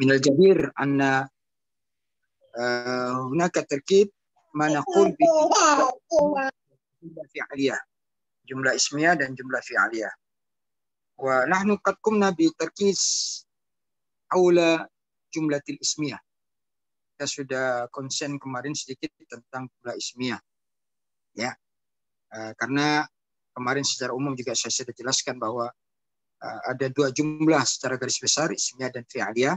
minal jabir anna hunaka tarkib ma naqul bi jumlah fi'liyah, jumlah ismiyah dan jumlah fi'liyah. Wa nahnu qad qumna bi tarkis aula jumlatil ismiyah. Kita sudah konsen kemarin sedikit tentang jumlah ismiyah. Ya. Karena kemarin secara umum juga saya sudah jelaskan bahwa ada dua jumlah secara garis besar, ismiyah dan fi'liyah.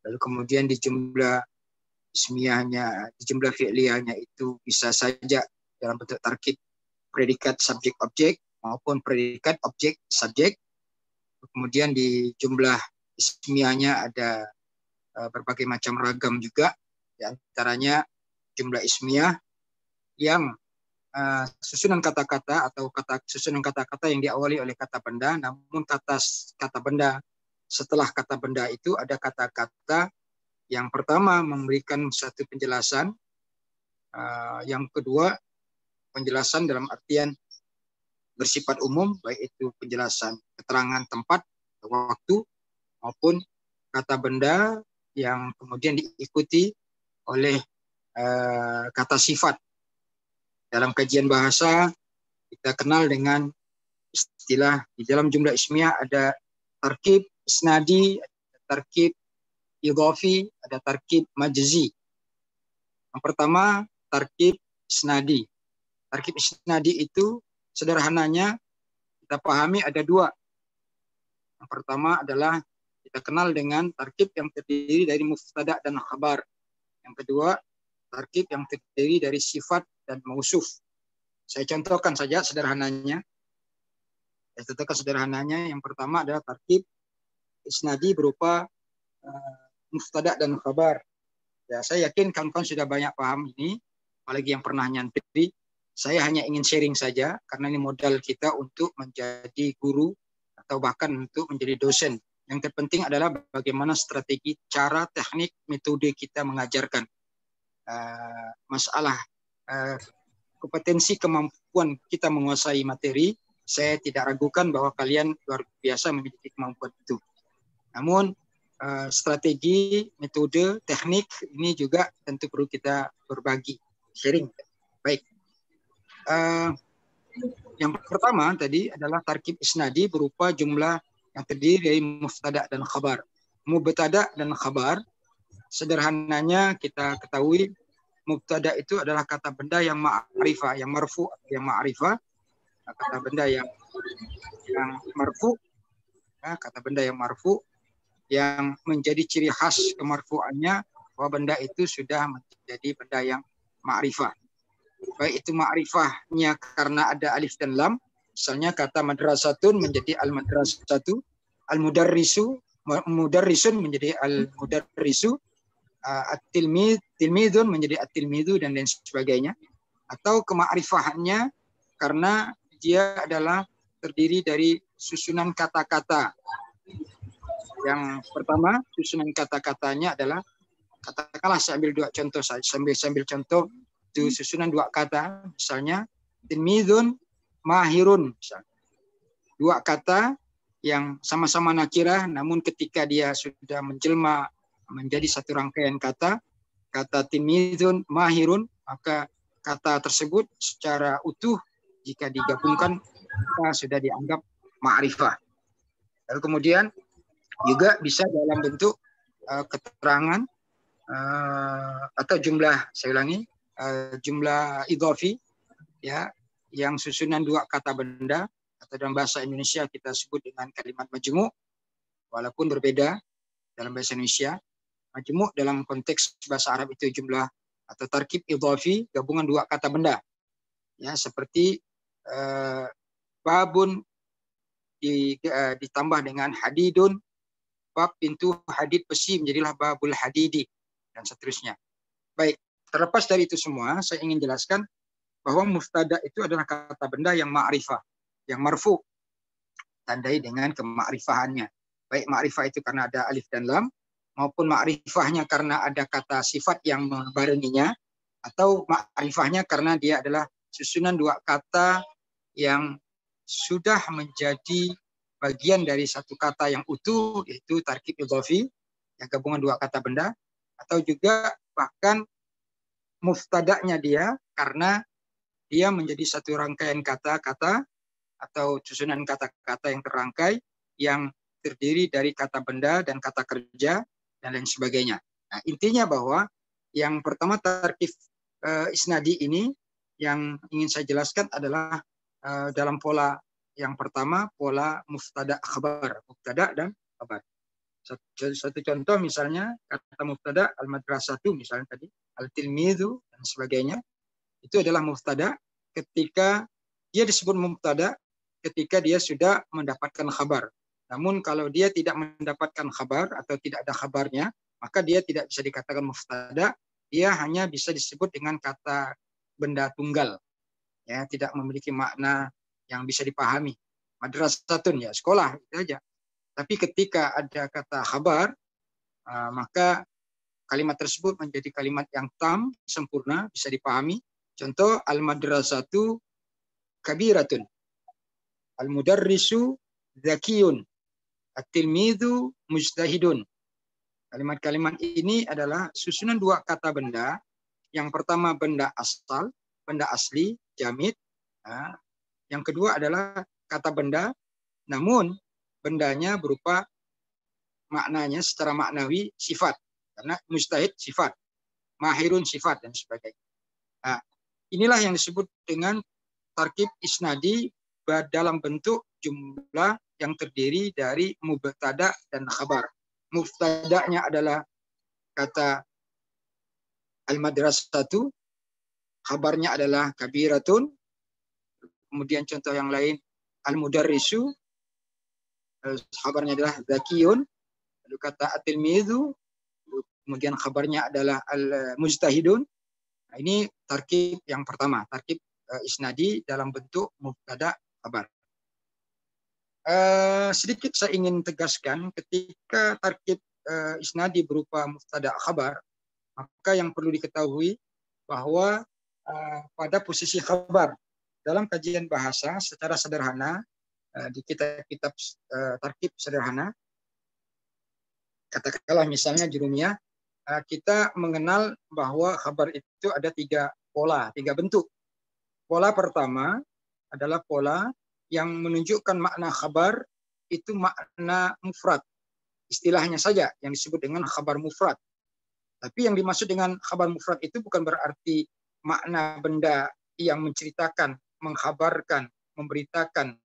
Lalu kemudian di jumlah ismiyahnya, di jumlah fi'liyahnya itu bisa saja dalam bentuk tarkib predikat subjek objek maupun predikat objek subjek. Kemudian di jumlah ismiyahnya ada berbagai macam ragam juga, di antaranya jumlah ismiyah yang susunan kata-kata atau susunan kata-kata yang diawali oleh kata benda, namun kata benda setelah kata benda itu ada kata-kata yang pertama memberikan satu penjelasan, yang kedua penjelasan dalam artian bersifat umum, baik itu penjelasan keterangan tempat, waktu, maupun kata benda yang kemudian diikuti oleh kata sifat. Dalam kajian bahasa kita kenal dengan istilah di dalam jumlah ismiyah ada tarkib isnadi, ada tarkib idhafi, ada tarkib majzi. Yang pertama tarkib isnadi. Tarkib isnadi itu sederhananya kita pahami ada dua. Yang pertama adalah kita kenal dengan tarkib yang terdiri dari mubtada dan khabar. Yang kedua, tarkib yang terdiri dari sifat dan mausuf. Saya contohkan saja sederhananya. Yang pertama adalah tarkib isnadi berupa mubtada dan khabar. Ya, saya yakin kawan-kawan sudah banyak paham ini, apalagi yang pernah nyantri. Saya hanya ingin sharing saja, karena ini modal kita untuk menjadi guru atau bahkan untuk menjadi dosen. Yang terpenting adalah bagaimana strategi, cara, teknik, metode kita mengajarkan. Masalah kompetensi, kemampuan kita menguasai materi, saya tidak ragukan bahwa kalian luar biasa memiliki kemampuan itu. Namun strategi, metode, teknik ini juga tentu perlu kita berbagi, sharing. Baik. Yang pertama tadi adalah tarkib isnadi berupa jumlah yang terdiri dari mubtada dan khabar. Mubtada dan khabar sederhananya kita ketahui mubtada itu adalah kata benda yang ma'rifah, yang marfu, yang ma'rifah. Kata benda yang marfu, kata benda yang marfu yang menjadi ciri khas kemarfuannya bahwa benda itu sudah menjadi benda yang ma'rifah. Baik itu ma'rifahnya karena ada alif dan lam, misalnya kata madrasatun menjadi al-madrasatu, mudarrisun menjadi al-mudarrisu, tilmidun menjadi at-tilmidu, dan lain sebagainya. Atau kema'rifahannya karena dia adalah terdiri dari susunan kata-kata. Yang pertama, susunan kata-katanya adalah, katakanlah saya ambil dua contoh saja, sambil contoh itu susunan dua kata, misalnya tilmidun, mahirun, misalnya. Dua kata yang sama-sama nakirah, namun ketika dia sudah menjelma menjadi satu rangkaian kata, kata tilmidun, mahirun, maka kata tersebut secara utuh jika digabungkan maka sudah dianggap ma'rifah. Lalu kemudian juga bisa dalam bentuk keterangan atau jumlah, saya ulangi, jumlah idhafi, ya, yang susunan dua kata benda, atau dalam bahasa Indonesia kita sebut dengan kalimat majmu', walaupun berbeda dalam bahasa Indonesia. Majmu' dalam konteks bahasa Arab itu jumlah atau tarkib idhafi, gabungan dua kata benda, ya, seperti babun ditambah dengan hadidun, bab pintu, hadid besi menjadilah babul hadidi, dan seterusnya. Baik, terlepas dari itu semua, saya ingin jelaskan bahwa mubtada itu adalah kata benda yang ma'rifah, yang marfu, tandai dengan kemakrifahannya. Baik ma'rifah itu karena ada alif dan lam, maupun ma'rifahnya karena ada kata sifat yang membarenginya, atau ma'rifahnya karena dia adalah susunan dua kata yang sudah menjadi bagian dari satu kata yang utuh, yaitu tarkib idhafi, yang gabungan dua kata benda, atau juga bahkan muftadanya dia karena dia menjadi satu rangkaian kata-kata atau susunan kata-kata yang terrangkai yang terdiri dari kata benda dan kata kerja dan lain sebagainya. Nah, intinya bahwa yang pertama tarkib isnadi ini yang ingin saya jelaskan adalah dalam pola yang pertama, pola mubtada khabar, mubtada dan khabar. Satu contoh misalnya kata mubtada al-madrasatu misalnya tadi, al-tilmidhu dan sebagainya, itu adalah mubtada ketika dia disebut mubtada ketika dia sudah mendapatkan khabar. Namun kalau dia tidak mendapatkan khabar atau tidak ada khabarnya, maka dia tidak bisa dikatakan mubtada, dia hanya bisa disebut dengan kata benda tunggal. Ya, tidak memiliki makna yang bisa dipahami. Madrasatun ya, sekolah itu aja. Tapi ketika ada kata khabar, maka kalimat tersebut menjadi kalimat yang tam, sempurna, bisa dipahami. Contoh, al-madrasatu kabiratun, al-mudarrisu zakiyun, at-tilmidhu mujtahidun. Kalimat-kalimat ini adalah susunan dua kata benda. Yang pertama benda asal, benda asli, jamid. Yang kedua adalah kata benda, namun bendanya berupa maknanya secara maknawi sifat. Karena mujtahid sifat, mahirun sifat, dan sebagainya. Nah, inilah yang disebut dengan tarkib isnadi dalam bentuk jumlah yang terdiri dari mubtada dan khabar. Mubtadanya adalah kata al-madrasatu, khabarnya adalah kabiratun, kemudian contoh yang lain al-mudarrisu, khabarnya adalah zakiyun, lalu kata at-tilmidhu, kemudian khabarnya adalah al-mujtahidun. Nah, ini tarkib yang pertama, tarkib isnadi dalam bentuk mubtada khabar. Sedikit saya ingin tegaskan, ketika tarkib isnadi berupa mubtada khabar, maka yang perlu diketahui bahwa pada posisi khabar dalam kajian bahasa secara sederhana di kitab-kitab tarkib sederhana, katakanlah misalnya jurumiyah, kita mengenal bahwa khabar itu ada tiga pola, tiga bentuk. Pola pertama adalah pola yang menunjukkan makna khabar itu makna mufrad. Istilahnya saja yang disebut dengan khabar mufrad. Tapi yang dimaksud dengan khabar mufrad itu bukan berarti makna benda yang menceritakan, mengkhabarkan, memberitakan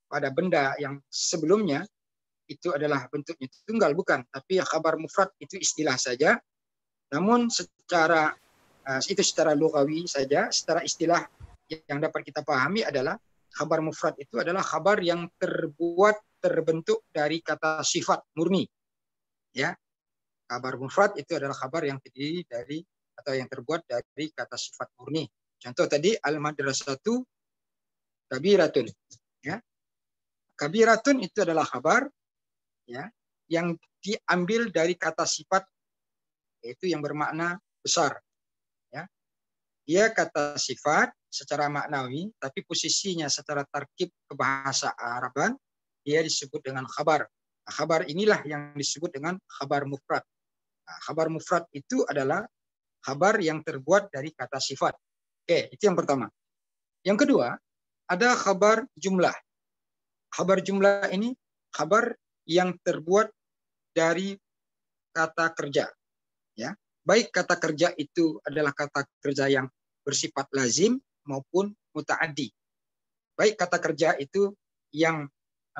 pada benda yang sebelumnya itu adalah bentuknya tunggal, bukan. Tapi khabar mufrad itu istilah saja. Namun secara lugawi saja, secara istilah yang dapat kita pahami adalah khabar mufrad itu adalah khabar yang terbentuk dari kata sifat murni. Ya. Khabar mufrad itu adalah khabar yang terdiri dari atau yang terbuat dari kata sifat murni. Contoh tadi al-madrasatu kabiratun. Ya. Kabiratun itu adalah khabar ya yang diambil dari kata sifat, yaitu yang bermakna besar. Ya. Dia kata sifat secara maknawi, tapi posisinya secara tarkib kebahasa Araban dia disebut dengan khabar. Nah, khabar inilah yang disebut dengan khabar mufrad. Nah, khabar mufrad itu adalah khabar yang terbuat dari kata sifat. Oke, itu yang pertama. Yang kedua, ada khabar jumlah. Khabar jumlah ini khabar yang terbuat dari kata kerja. Ya, baik kata kerja itu adalah kata kerja yang bersifat lazim maupun muta'addi. Baik kata kerja itu yang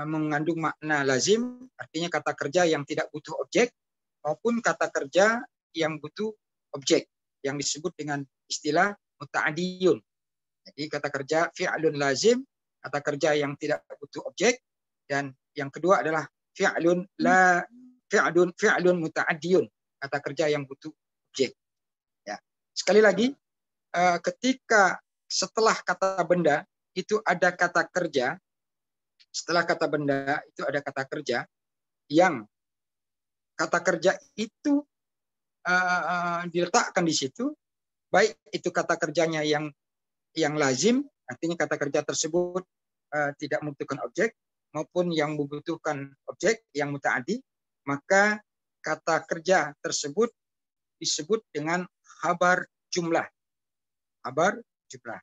mengandung makna lazim, artinya kata kerja yang tidak butuh objek, maupun kata kerja yang butuh objek, yang disebut dengan istilah muta'adiyun. Jadi kata kerja fi'lun lazim, kata kerja yang tidak butuh objek, dan yang kedua adalah fi'lun muta'adiyun, kata kerja yang butuh objek. Ya. Sekali lagi, ketika setelah kata benda itu ada kata kerja, setelah kata benda itu ada kata kerja, yang kata kerja itu diletakkan di situ, baik itu kata kerjanya yang lazim, artinya kata kerja tersebut tidak membutuhkan objek, maupun yang membutuhkan objek yang muta'addi, maka kata kerja tersebut disebut dengan khabar jumlah. Khabar jumlah.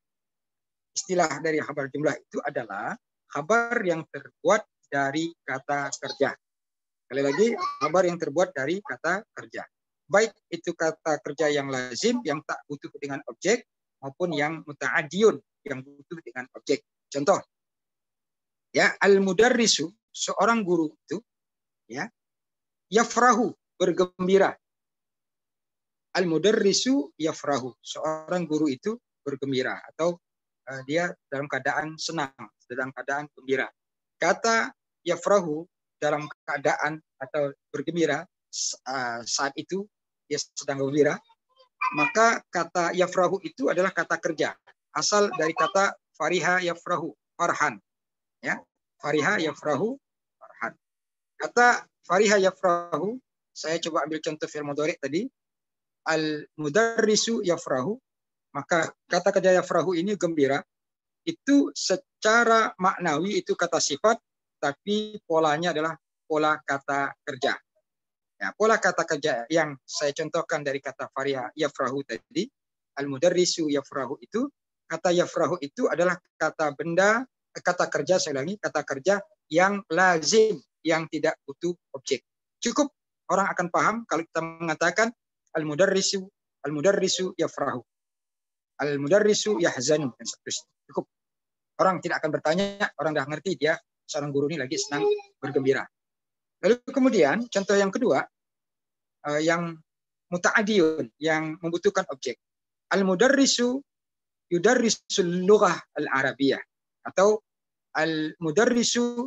Istilah dari khabar jumlah itu adalah khabar yang terbuat dari kata kerja. Sekali lagi, khabar yang terbuat dari kata kerja. Baik itu kata kerja yang lazim, yang tak butuh dengan objek, maupun yang muta'adiyun, yang butuh dengan objek. Contoh, ya, al-mudarrisu, seorang guru itu, ya, yafrahu, bergembira. Al-mudarrisu yafrahu, seorang guru itu bergembira, atau dia dalam keadaan senang, dalam keadaan gembira. Kata yafrahu dalam keadaan atau bergembira saat itu dia sedang gembira, maka kata yafrahu itu adalah kata kerja, asal dari kata fariha yafrahu, farhan, ya, fariha yafrahu, farhan. Kata fariha yafrahu, saya coba ambil contoh fi'il mudhari tadi, al-mudarrisu yafrahu, maka kata kerja yafrahu ini gembira, itu secara maknawi itu kata sifat, tapi polanya adalah pola kata kerja. Ya, pola kata kerja yang saya contohkan dari kata fariha yafrahu tadi, al-mudarrisu yafrahu itu, kata yafrahu itu adalah kata benda, kata kerja, saya ulangi, kata kerja yang lazim, yang tidak butuh objek. Cukup orang akan paham kalau kita mengatakan al-mudarrisu yafrahu, al-mudarrisu yahzanu, dan seterusnya. Cukup. Orang tidak akan bertanya, orang dah ngerti dia seorang guru ini lagi senang bergembira. Lalu kemudian contoh yang kedua, yang muta'adiyun, yang membutuhkan objek. Al-mudarrisu yudarrisul lughah al-arabiyah, atau al-mudarrisu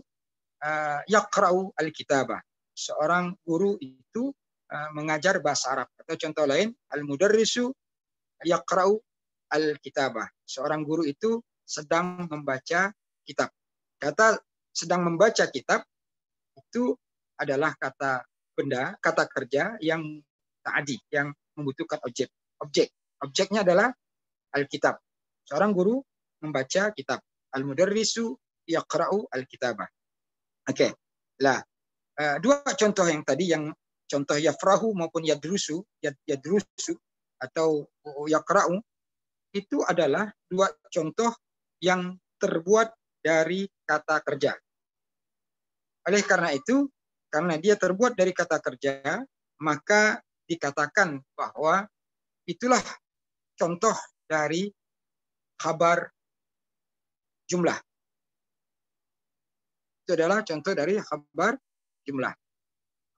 yaqra'u al-kitabah. Seorang guru itu mengajar bahasa Arab. Atau contoh lain, al-mudarrisu yaqra'u al-kitabah. Seorang guru itu sedang membaca kitab. Kata sedang membaca kitab itu adalah kata benda, kata kerja yang ta'adi, yang membutuhkan objek. Objeknya adalah al-kitab. Seorang guru membaca kitab. Al-mudarrisu yaqra'u al-kitabah. Oke. Lah, dua contoh yang tadi, yang contoh yafrahu maupun yadrusu atau yaqra'u, itu adalah dua contoh yang terbuat dari kata kerja. Oleh karena itu, karena dia terbuat dari kata kerja, maka dikatakan bahwa itulah contoh dari khabar jumlah. Itu adalah contoh dari khabar jumlah.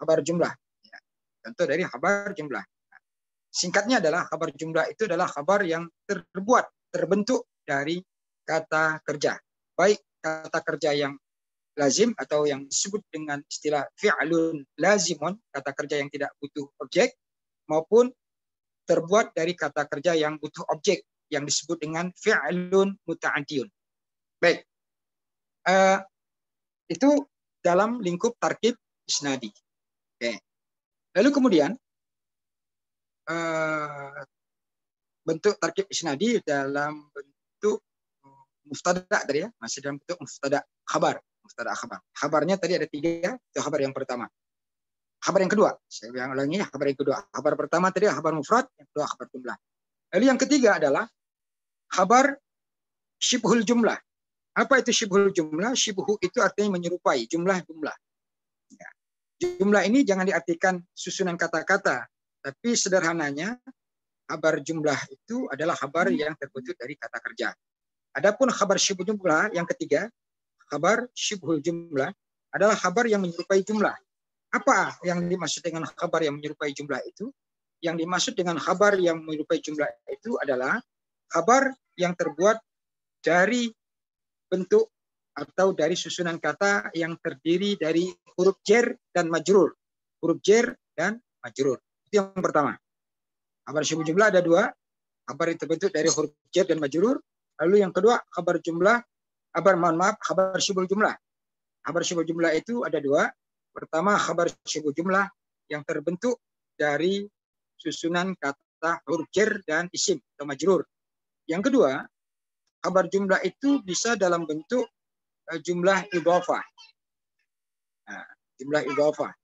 Khabar jumlah. Ya. Contoh dari khabar jumlah. Singkatnya adalah khabar jumlah itu adalah khabar yang terbentuk dari kata kerja. Baik kata kerja yang lazim atau yang disebut dengan istilah fi'lun lazimun, kata kerja yang tidak butuh objek, maupun terbuat dari kata kerja yang butuh objek yang disebut dengan fi'lun muta'adiyun. Baik. Itu dalam lingkup tarkib isnadi. Oke. Lalu kemudian bentuk tarkib isnadi dalam bentuk muftada tadi, ya, masih dalam bentuk muftada khabar. Khabarnya tadi ada 3, itu khabar yang pertama. Khabar yang kedua, saya ulangi, khabar yang kedua. Khabar pertama tadi khabar mufrad, yang kedua khabar jumlah. Lalu yang ketiga adalah khabar syibhul jumlah. Apa itu syibhul jumlah? Syibhu itu artinya menyerupai, jumlah-jumlah. Ya. Jumlah ini jangan diartikan susunan kata-kata, tapi sederhananya khabar jumlah itu adalah khabar yang terbentuk dari kata kerja. Adapun khabar syibhul jumlah yang ketiga, khabar syibhul jumlah adalah khabar yang menyerupai jumlah. Apa yang dimaksud dengan khabar yang menyerupai jumlah itu? Yang dimaksud dengan khabar yang menyerupai jumlah itu adalah khabar yang terbuat dari bentuk atau dari susunan kata yang terdiri dari huruf jar dan majrur. Huruf jar dan majrur. Itu yang pertama. Khabar syibhul jumlah ada 2. Khabar yang terbentuk dari huruf jar dan majrur. Lalu yang kedua, khabar syibhul jumlah. Khabar syibhul jumlah itu ada 2. Pertama, khabar syibhul jumlah yang terbentuk dari susunan kata huruf jar dan isim atau majrur. Yang kedua, khabar jumlah itu bisa dalam bentuk jumlah idhofah. Nah, jumlah idhofah.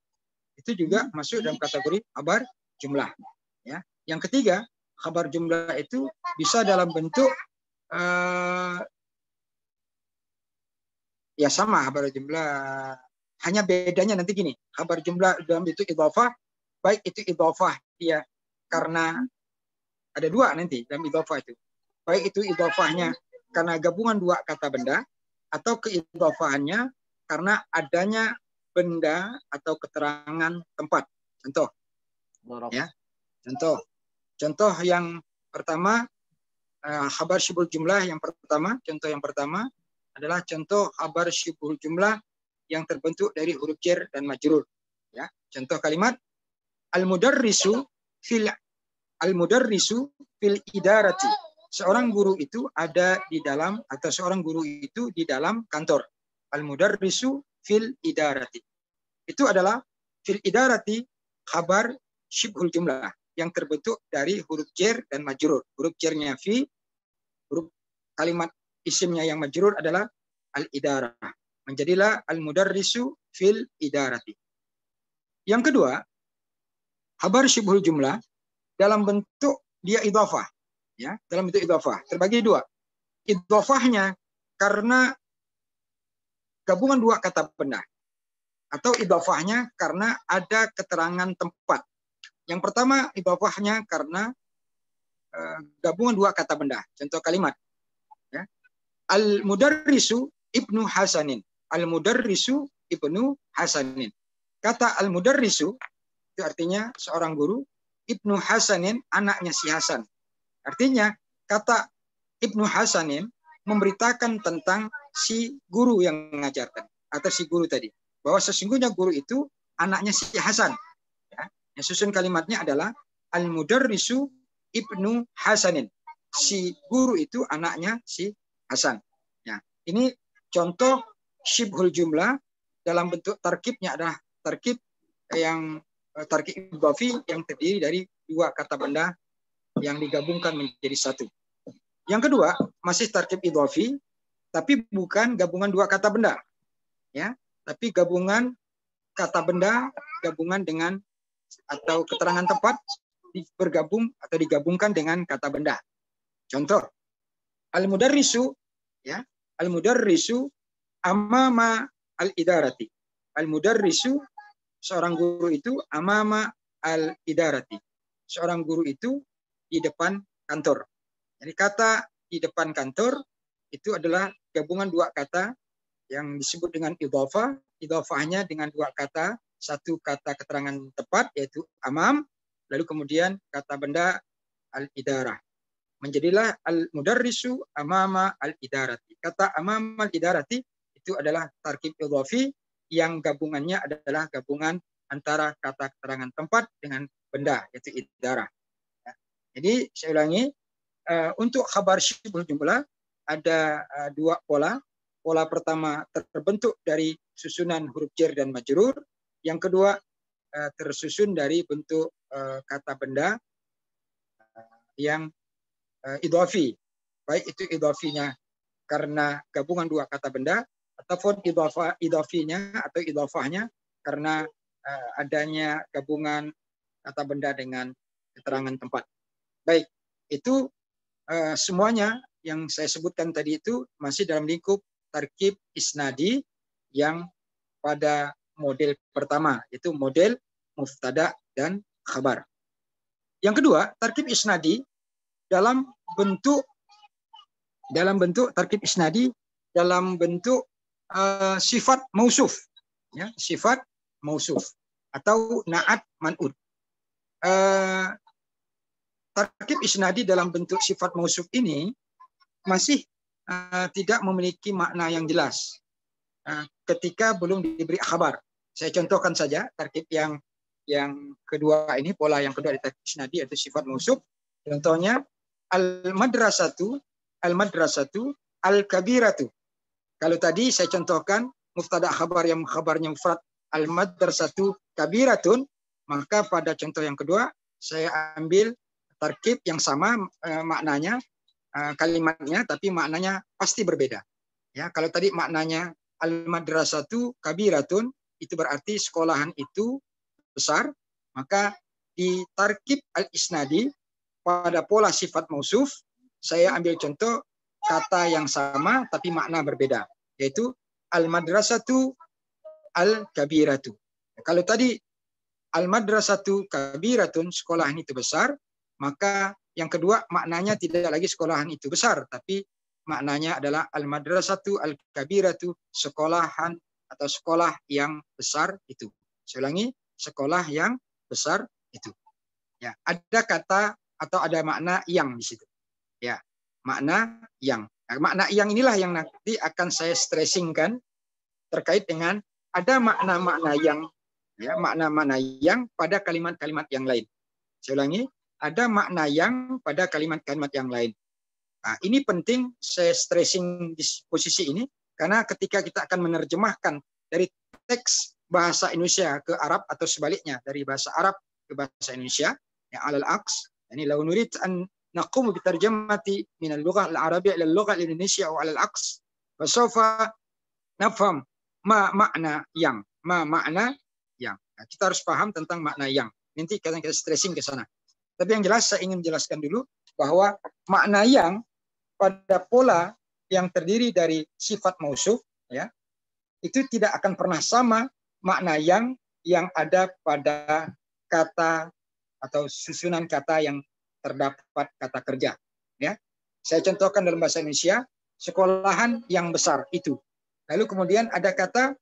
itu juga masuk dalam kategori khabar jumlah. Ya. Yang ketiga, khabar jumlah itu bisa dalam bentuk ya sama khabar jumlah. Hanya bedanya nanti gini, khabar jumlah dalam bentuk idhofah, baik itu idhofah dia karena ada dua nanti dalam idhofah itu. Baik itu idhofahnya karena gabungan dua kata benda, atau keidhofahannya karena adanya benda atau keterangan tempat. Contoh. Ya. Contoh yang pertama, khabar syibhul jumlah yang pertama, contoh yang pertama adalah contoh khabar syibhul jumlah yang terbentuk dari huruf jar dan majrur. Ya, contoh kalimat al-mudarrisu fil idarati. Seorang guru itu ada di dalam, atau seorang guru itu di dalam kantor. Al-mudarrisu fil idarati. Itu adalah fil idarati khabar syibhul jumlah yang terbentuk dari huruf jar dan majrur. Huruf jarnya fi, huruf kalimat isimnya yang majrur adalah al-idarah. Menjadilah al-mudarrisu fil idarati. Yang kedua, khabar syibhul jumlah dalam bentuk dia idhofah. Ya, dalam bentuk idhofah. Terbagi dua. Idhofahnya karena gabungan dua kata benda. Atau idhofahnya karena ada keterangan tempat. Yang pertama, idhofahnya karena gabungan dua kata benda. Contoh kalimat. Ya. Al-mudarrisu ibnu Hasanin. Al-mudarrisu ibnu Hasanin. Kata al-mudarrisu itu artinya seorang guru. Ibnu Hasanin anaknya si Hasan. Artinya kata ibnu Hasanin memberitakan tentang si guru yang mengajarkan. Atau si guru tadi. Bahwa sesungguhnya guru itu anaknya si Hasan. Ya. Yang susun kalimatnya adalah al-mudarrisu ibnu Hasanin. Si guru itu anaknya si Hasan. Ya. Ini contoh syibhul jumlah dalam bentuk tarkibnya adalah tarkib yang tarkib idhofi yang terdiri dari dua kata benda yang digabungkan menjadi satu. Yang kedua, masih tarkib idhofi, tapi bukan gabungan dua kata benda. Ya, tapi gabungan kata benda, gabungan dengan atau keterangan tempat bergabung atau digabungkan dengan kata benda. Contoh, al-mudarrisu, ya, al-mudarrisu amama al-idarati. Al-mudarrisu, seorang guru itu amama al-idarati. Seorang guru itu di depan kantor. Jadi kata di depan kantor itu adalah gabungan dua kata yang disebut dengan idhofah. Idhofahnya dengan dua kata, satu kata keterangan tepat yaitu amam, lalu kemudian kata benda al-idarah. Menjadilah al-mudarrisu amama al-idarati. Kata amama al-idarati itu adalah tarkib idhofi yang gabungannya adalah gabungan antara kata keterangan tempat dengan benda yaitu idarah. Ya. Jadi saya ulangi, untuk khabar syibhul jumlah ada dua pola. Pola pertama terbentuk dari susunan huruf jar dan majrur. Yang kedua tersusun dari bentuk kata benda yang idhofi. Baik itu idhofinya karena gabungan dua kata benda, ataupun idhofinya atau idhofahnya karena adanya gabungan kata benda dengan keterangan tempat. Baik, itu semuanya yang saya sebutkan tadi itu masih dalam lingkup tarkib isnadi yang pada model pertama, yaitu model muftada dan khabar. Yang kedua, tarkib isnadi dalam bentuk tarkib isnadi dalam bentuk sifat mausuf, ya, sifat mausuf atau naat man'ud. Tarkib isnadi dalam bentuk sifat mausuf ini masih tidak memiliki makna yang jelas ketika belum diberi khabar. Saya contohkan saja tarkib yang kedua ini, pola yang kedua di tarkib isnadi yaitu sifat mausuf. Contohnya al-madrasatu al-kabiratu. Kalau tadi saya contohkan muftada khabar yang khabarnya mufrad al-madrasatu kabiratun, maka pada contoh yang kedua saya ambil tarkib yang sama maknanya, kalimatnya, tapi maknanya pasti berbeda. Ya, kalau tadi maknanya al-madrasatu kabiratun, itu berarti sekolahan itu besar, maka di tarkib al-isnadi pada pola sifat mausuf, saya ambil contoh kata yang sama tapi makna berbeda, yaitu al-madrasatu al-kabiratu. Kalau tadi al-madrasatu kabiratun, sekolahan itu besar, maka yang kedua maknanya tidak lagi sekolahan itu besar, tapi maknanya adalah al-madrasatu al-kabiratu, sekolahan atau sekolah yang besar itu. Saya ulangi, sekolah yang besar itu. Ya, ada kata atau ada makna yang di situ. Ya, makna yang. Nah, makna yang inilah yang nanti akan saya stressingkan terkait dengan ada makna-makna yang, ya, makna-makna yang pada kalimat-kalimat yang lain. Saya ulangi, ada makna yang pada kalimat-kalimat yang lain. Nah, ini penting saya stressing di posisi ini, karena ketika kita akan menerjemahkan dari teks bahasa Indonesia ke Arab atau sebaliknya dari bahasa Arab ke bahasa Indonesia, ya alal aks, yani law nurid an naqumu bi tarjamati min al-lughah al-arabiyyah ila al-lughah al-indonesia wa alal aks, fa sawfa nafham ma makna yang, ma makna yang. Nah, kita harus paham tentang makna yang. Nanti kita stressing ke sana. Tapi yang jelas saya ingin menjelaskan dulu bahwa makna yang pada pola yang terdiri dari sifat mausuf, ya, itu tidak akan pernah sama makna yang ada pada kata atau susunan kata yang terdapat kata kerja. Ya, saya contohkan dalam bahasa Indonesia, sekolahan yang besar itu. Lalu kemudian ada kata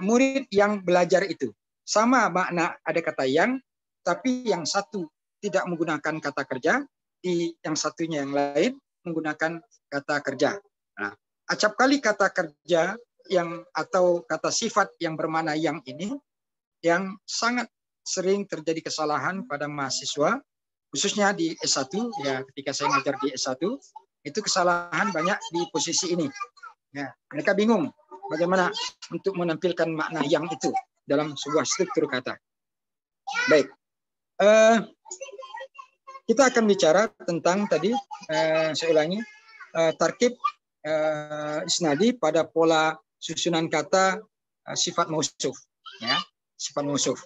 murid yang belajar itu. Sama makna, ada kata yang, tapi yang satu tidak menggunakan kata kerja, di yang satunya yang lain menggunakan kata kerja. Nah, acap kali kata kerja yang atau kata sifat yang bermakna yang ini yang sangat sering terjadi kesalahan pada mahasiswa, khususnya di S1, ya ketika saya ngajar di S1, itu kesalahan banyak di posisi ini. Ya, mereka bingung bagaimana untuk menampilkan makna yang itu dalam sebuah struktur kata. Baik. Kita akan bicara tentang tadi, saya ulangi, tarkib isnadi pada pola susunan kata sifat mausuf. Ya, sifat mausuf.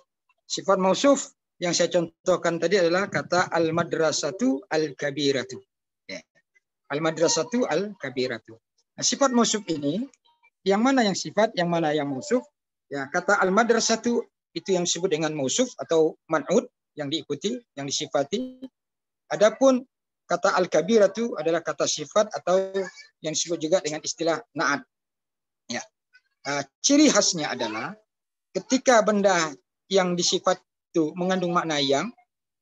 Sifat mausuf yang saya contohkan tadi adalah kata al-madrasatu al-kabiratu. Ya. Al-madrasatu al-kabiratu. Nah, sifat mausuf ini, yang mana yang sifat, yang mana yang mausuf? Ya, kata al-madrasatu itu yang disebut dengan mausuf atau man'ud, yang diikuti, yang disifati. Adapun kata al-kabiratu adalah kata sifat atau yang disebut juga dengan istilah na'at. Ya. Ciri khasnya adalah ketika benda yang disifat itu mengandung makna yang,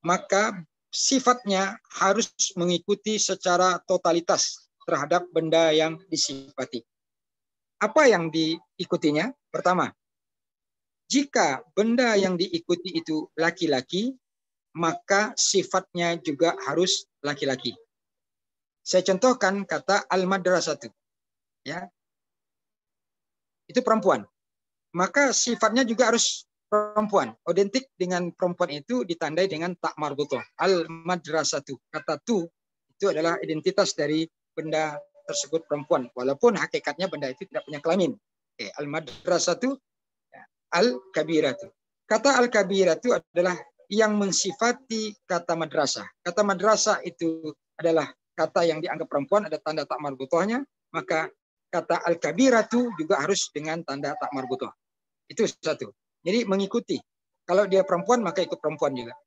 maka sifatnya harus mengikuti secara totalitas terhadap benda yang disifati. Apa yang diikutinya? Pertama, jika benda yang diikuti itu laki-laki, maka sifatnya juga harus laki-laki. Saya contohkan kata al-madrasatu. Ya. Itu perempuan. Maka sifatnya juga harus perempuan. Identik dengan perempuan itu ditandai dengan tak marbutah. Al-madrasatu. Kata tu itu adalah identitas dari benda tersebut perempuan. Walaupun hakikatnya benda itu tidak punya kelamin. Al-madrasatu al-kabiratu. Kata al-kabiratu adalah yang mensifati kata madrasah. Kata madrasah itu adalah kata yang dianggap perempuan, ada tanda tak marbutahnya, maka kata al-kabiratu juga harus dengan tanda tak marbutah. Itu satu. Jadi mengikuti. Kalau dia perempuan, maka ikut perempuan juga.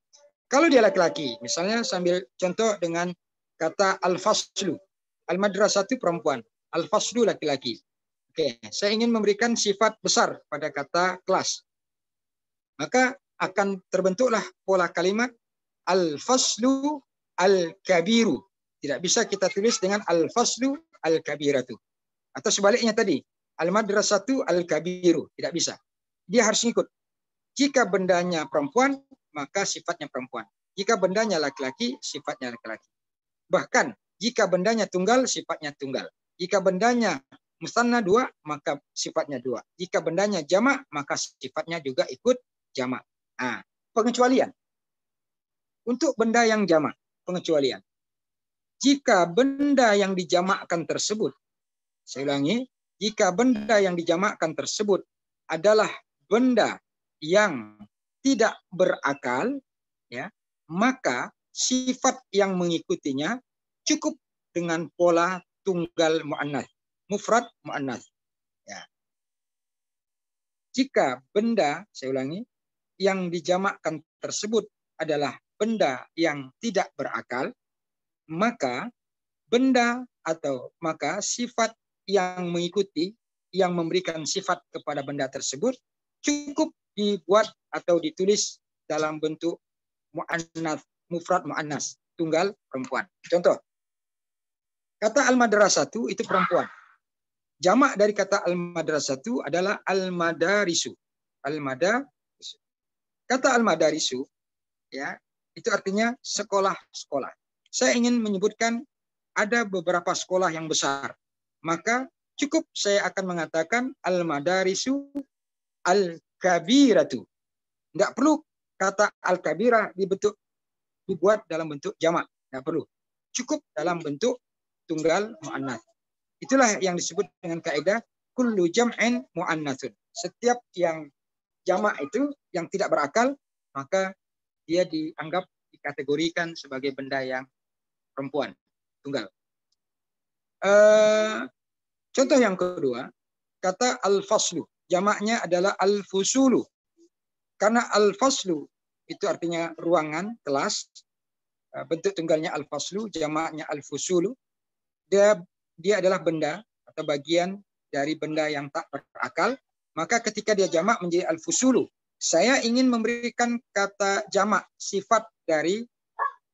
Kalau dia laki-laki, misalnya sambil contoh dengan kata al-faslu. Al-madrasatu perempuan, al-faslu laki-laki. Oke, saya ingin memberikan sifat besar pada kata kelas. Maka akan terbentuklah pola kalimat al-faslu al-kabiru. Tidak bisa kita tulis dengan al-faslu al-kabiratu. Atau sebaliknya tadi, al-madrasatu al-kabiru. Tidak bisa. Dia harus ikut. Jika bendanya perempuan, maka sifatnya perempuan. Jika bendanya laki-laki, sifatnya laki-laki. Bahkan, jika bendanya tunggal, sifatnya tunggal. Jika bendanya musanna dua, maka sifatnya dua. Jika bendanya jamak, maka sifatnya juga ikut jamak. Nah, pengecualian. Untuk benda yang jamak, pengecualian. Jika benda yang dijamakkan tersebut, saya ulangi, jika benda yang dijamakkan tersebut adalah benda yang tidak berakal, ya, maka sifat yang mengikutinya cukup dengan pola tunggal muannats, mufrad muannats. Ya. Jika benda, saya ulangi, yang dijamakkan tersebut adalah benda yang tidak berakal, maka benda atau maka sifat yang mengikuti, yang memberikan sifat kepada benda tersebut cukup dibuat atau ditulis dalam bentuk muannats, mufrad muannats, tunggal perempuan. Contoh, kata al-madrasatu itu perempuan. Jamak dari kata al-madrasatu adalah al-madarisu. Al-madarisu. Kata al-madarisu, ya, itu artinya sekolah-sekolah. Saya ingin menyebutkan ada beberapa sekolah yang besar. Maka cukup saya akan mengatakan al-madarisu al-kabiratu. Enggak perlu kata al-kabirah dibuat dalam bentuk jamak. Enggak perlu. Cukup dalam bentuk tunggal muannats. Itulah yang disebut dengan kaidah kullu jam'in muannatsun. Setiap yang jamak itu yang tidak berakal, maka dia dianggap dikategorikan sebagai benda yang perempuan, tunggal. Contoh yang kedua, kata al-faslu. Jamaknya adalah al-fusulu. Karena al-faslu itu artinya ruangan, kelas. Bentuk tunggalnya al-faslu, jamaknya al-fusulu. Dia adalah benda atau bagian dari benda yang tak berakal. Maka ketika dia jamak menjadi al-fusulu, saya ingin memberikan kata jamak, sifat dari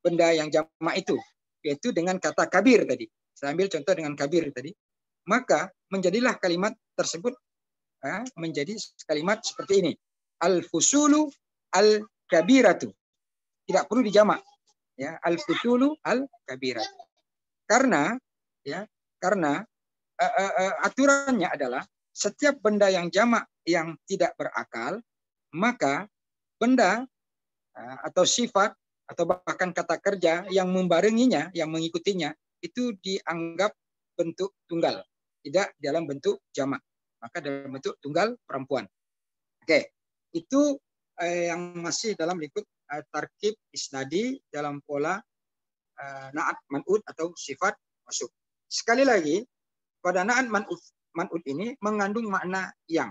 benda yang jamak itu, yaitu dengan kata kabir tadi. Saya ambil contoh dengan kabir tadi. Maka menjadilah kalimat tersebut menjadi kalimat seperti ini. Al-fusulu al-kabiratu. Tidak perlu dijamak. Ya, al-fusulu al-kabiratu. Karena aturannya adalah setiap benda yang jamak yang tidak berakal, maka benda atau sifat atau bahkan kata kerja yang membarenginya, yang mengikutinya, itu dianggap bentuk tunggal, tidak dalam bentuk jamak, maka dalam bentuk tunggal perempuan. Oke, itu yang masih dalam lingkup tarkib isnadi dalam pola na'at man'ud atau sifat masuk. Sekali lagi, pada na'at man'ud ini mengandung makna yang.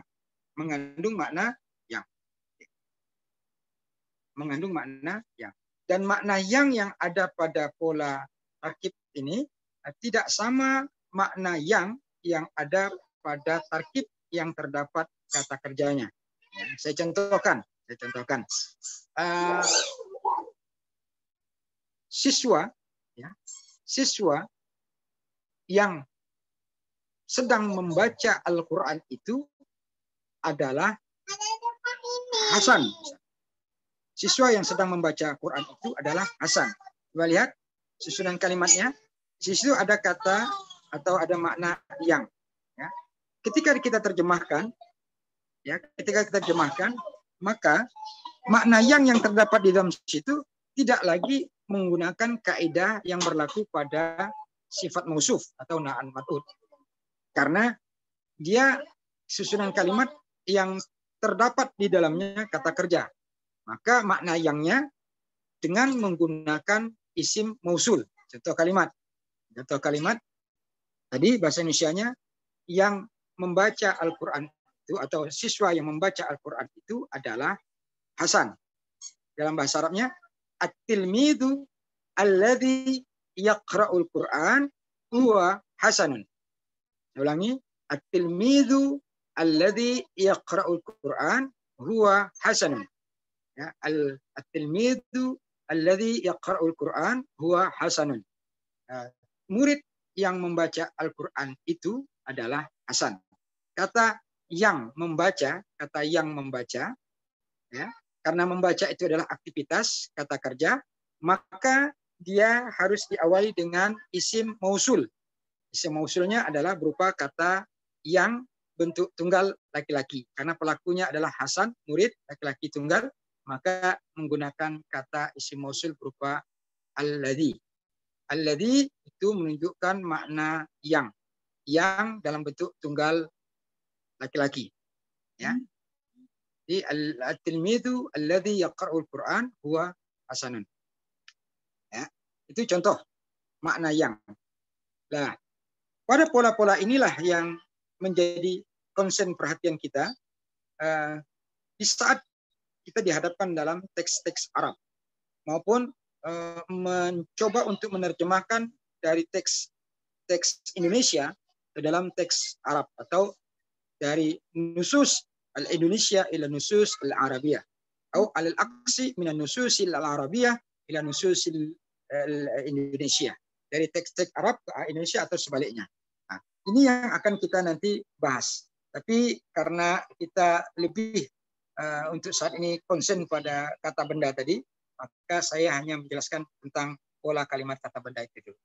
Dan makna yang ada pada pola tarkib ini tidak sama makna yang ada pada tarkib yang terdapat kata kerjanya. Ya, saya contohkan. Siswa yang sedang membaca Al-Quran itu adalah Hasan. Siswa yang sedang membaca Quran itu adalah Hasan. Coba lihat susunan kalimatnya. Di situ ada kata atau ada makna yang. Ya. Ketika kita terjemahkan, maka makna yang terdapat di dalam situ tidak lagi menggunakan kaidah yang berlaku pada sifat mausuf atau na'at man'ud. Karena dia susunan kalimat yang terdapat di dalamnya kata kerja. Maka makna yangnya dengan menggunakan isim mausul. Contoh kalimat tadi bahasa Indonesianya yang membaca Al-Quran itu atau siswa yang membaca Al-Quran itu adalah Hasan. Dalam bahasa Arabnya at-tilmidhu alladhi yaqra'ul Quran huwa Hasanun. Saya ulangi, at-tilmidhu alladhi yaqra'ul Quran huwa Hasanun. Ya, at-tilmidhu alladhi yaqra'ul Quran huwa Hasanun. Murid yang membaca Al-Quran itu adalah Hasan. Kata yang membaca, ya, karena membaca itu adalah aktivitas, kata kerja, maka dia harus diawali dengan isim mausul. Isim mausulnya adalah berupa kata yang bentuk tunggal laki-laki. Karena pelakunya adalah Hasan, murid laki-laki tunggal, maka menggunakan kata isim mausul berupa alladhi. Alladhi itu menunjukkan makna yang dalam bentuk tunggal laki-laki. Ya. Di al-tilmidhu alladhi yaqra'ul Qur'an huwa hasanun. Ya, itu contoh makna yang. Nah, pada pola-pola inilah yang menjadi konsen perhatian kita di saat kita dihadapkan dalam teks-teks Arab maupun mencoba untuk menerjemahkan dari teks Indonesia ke dalam teks Arab atau dari nusus al-Indonesia ila nusus al-Arabiyah atau al-aqsi min nusus al-Arabiyah ila nusus al-Indonesia, dari teks-teks Arab ke Indonesia atau sebaliknya. Nah, ini yang akan kita nanti bahas. Tapi karena kita lebih untuk saat ini konsen pada kata benda tadi, maka saya hanya menjelaskan tentang pola kalimat kata benda itu dulu.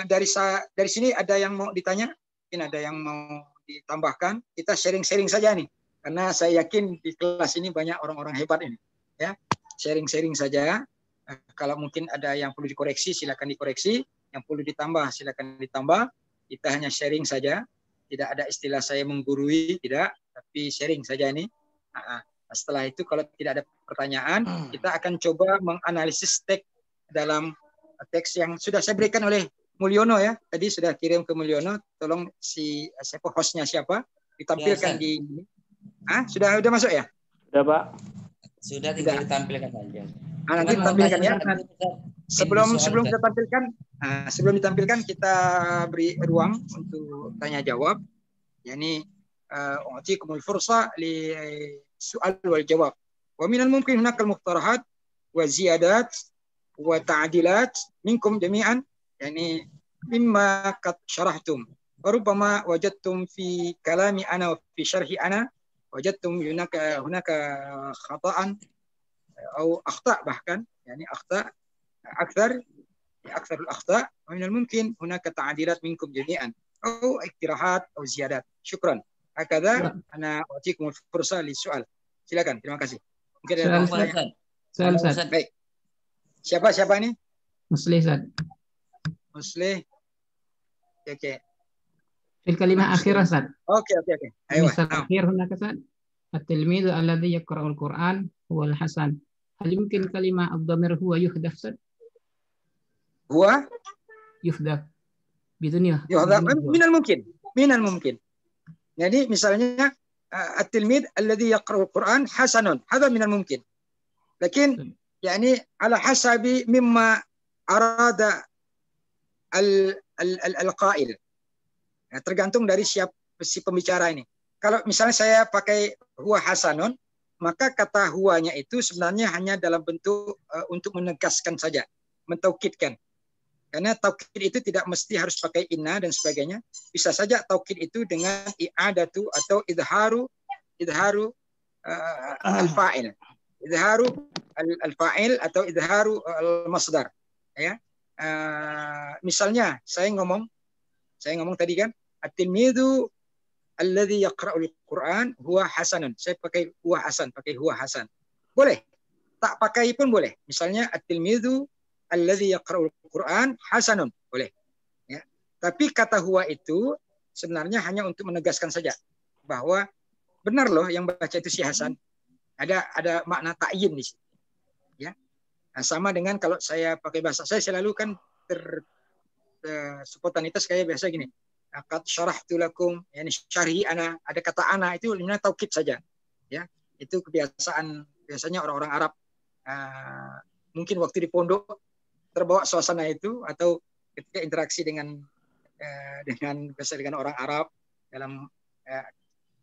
Dari sini ada yang mau ditanya? Mungkin ada yang mau ditambahkan? Kita sharing-sharing saja nih, karena saya yakin di kelas ini banyak orang-orang hebat ini. Ya, sharing-sharing saja. Kalau mungkin ada yang perlu dikoreksi, silakan dikoreksi. Yang perlu ditambah, silakan ditambah. Kita hanya sharing saja. Tidak ada istilah saya menggurui, tidak. Tapi sharing saja nih. Setelah itu kalau tidak ada pertanyaan, kita akan coba menganalisis teks dalam teks yang sudah saya berikan oleh Mulyono ya. Tadi sudah kirim ke Mulyono. Tolong siapa hostnya siapa ditampilkan ya, di. Sudah masuk ya? Sudah Pak. Sudah, tinggal ditampilkan saja. Nanti tampilkan ya. Sebelum kita tampilkan, sebelum ditampilkan kita beri ruang untuk tanya jawab. Yani u'tikumul fursa li soal wal jawab. Wa minal mumkin hunaka al-muqtarahat wa ziyadat wa ta'dilat minkum jami'an, yani mimma qad syarahtum. Wa rubbama wajadtum fi kalami ana wa fi syarhi ana wajadtum hunaka khata'an atau akhta' bahkan, yani akhta' akthar al-akhta', wa minal mumkin hunaka ta'dilat minkum jami'an atau iktirahat atau ziyadat. Syukran. Hakadha ana u'tikumul fursa li soal. Silakan, terima kasih. Mungkin ada soal Ustaz. Baik. Siapa ini? Muslih, Ustaz. Muslih. Oke. Fil kalimah akhir, Ustaz. Oke. Ayo. Misal akhir hunaka, Ustaz. At-tilmidhu alladhi yaqra'ul Qur'an huwa al-hasan. Hal mungkin kalimah ad-dhamir huwa yuhdaf, Ustaz? Huwa yuhdaf. Biduniyah. Yuhdaf. Minal mungkin. Jadi misalnya at-tilmid alladhi yaqra'ul Qur'an hasanun. Hadha minal mungkin. Lakin يعني على حسب مما أراد القائل. Tergantung dari si pembicara ini. Kalau misalnya saya pakai huwa hasanun, maka kata huwanya itu sebenarnya hanya dalam bentuk untuk menegaskan saja, mentaukidkan. Karena taukid itu tidak mesti harus pakai inna dan sebagainya. Bisa saja taukid itu dengan i'adatu atau idharu al-fa'il. Idharu al-fa'il atau idharu al-masdar. Ya. Misalnya saya ngomong tadi kan, at-tilmidhu alladhi yaqra'ul Qur'an huwa hasanun. Saya pakai huwa hasan. Boleh. Tak pakai pun boleh. Misalnya at-tilmidhu alladhi yaqra'ul Qur'an hasanun. Boleh. Ya. Tapi kata huwa itu sebenarnya hanya untuk menegaskan saja bahwa benar loh yang baca itu si Hasan. Ada makna ta'yin di sini. Ya. Nah, sama dengan kalau saya pakai bahasa saya selalu kan spontanitas kayak biasa gini. Qad syarahtu lakum, yani syarhi ana, ada kata ana itu sebenarnya taukid saja. Ya. Itu kebiasaan biasanya orang-orang Arab. Mungkin waktu di pondok terbawa suasana itu atau ketika interaksi dengan orang Arab dalam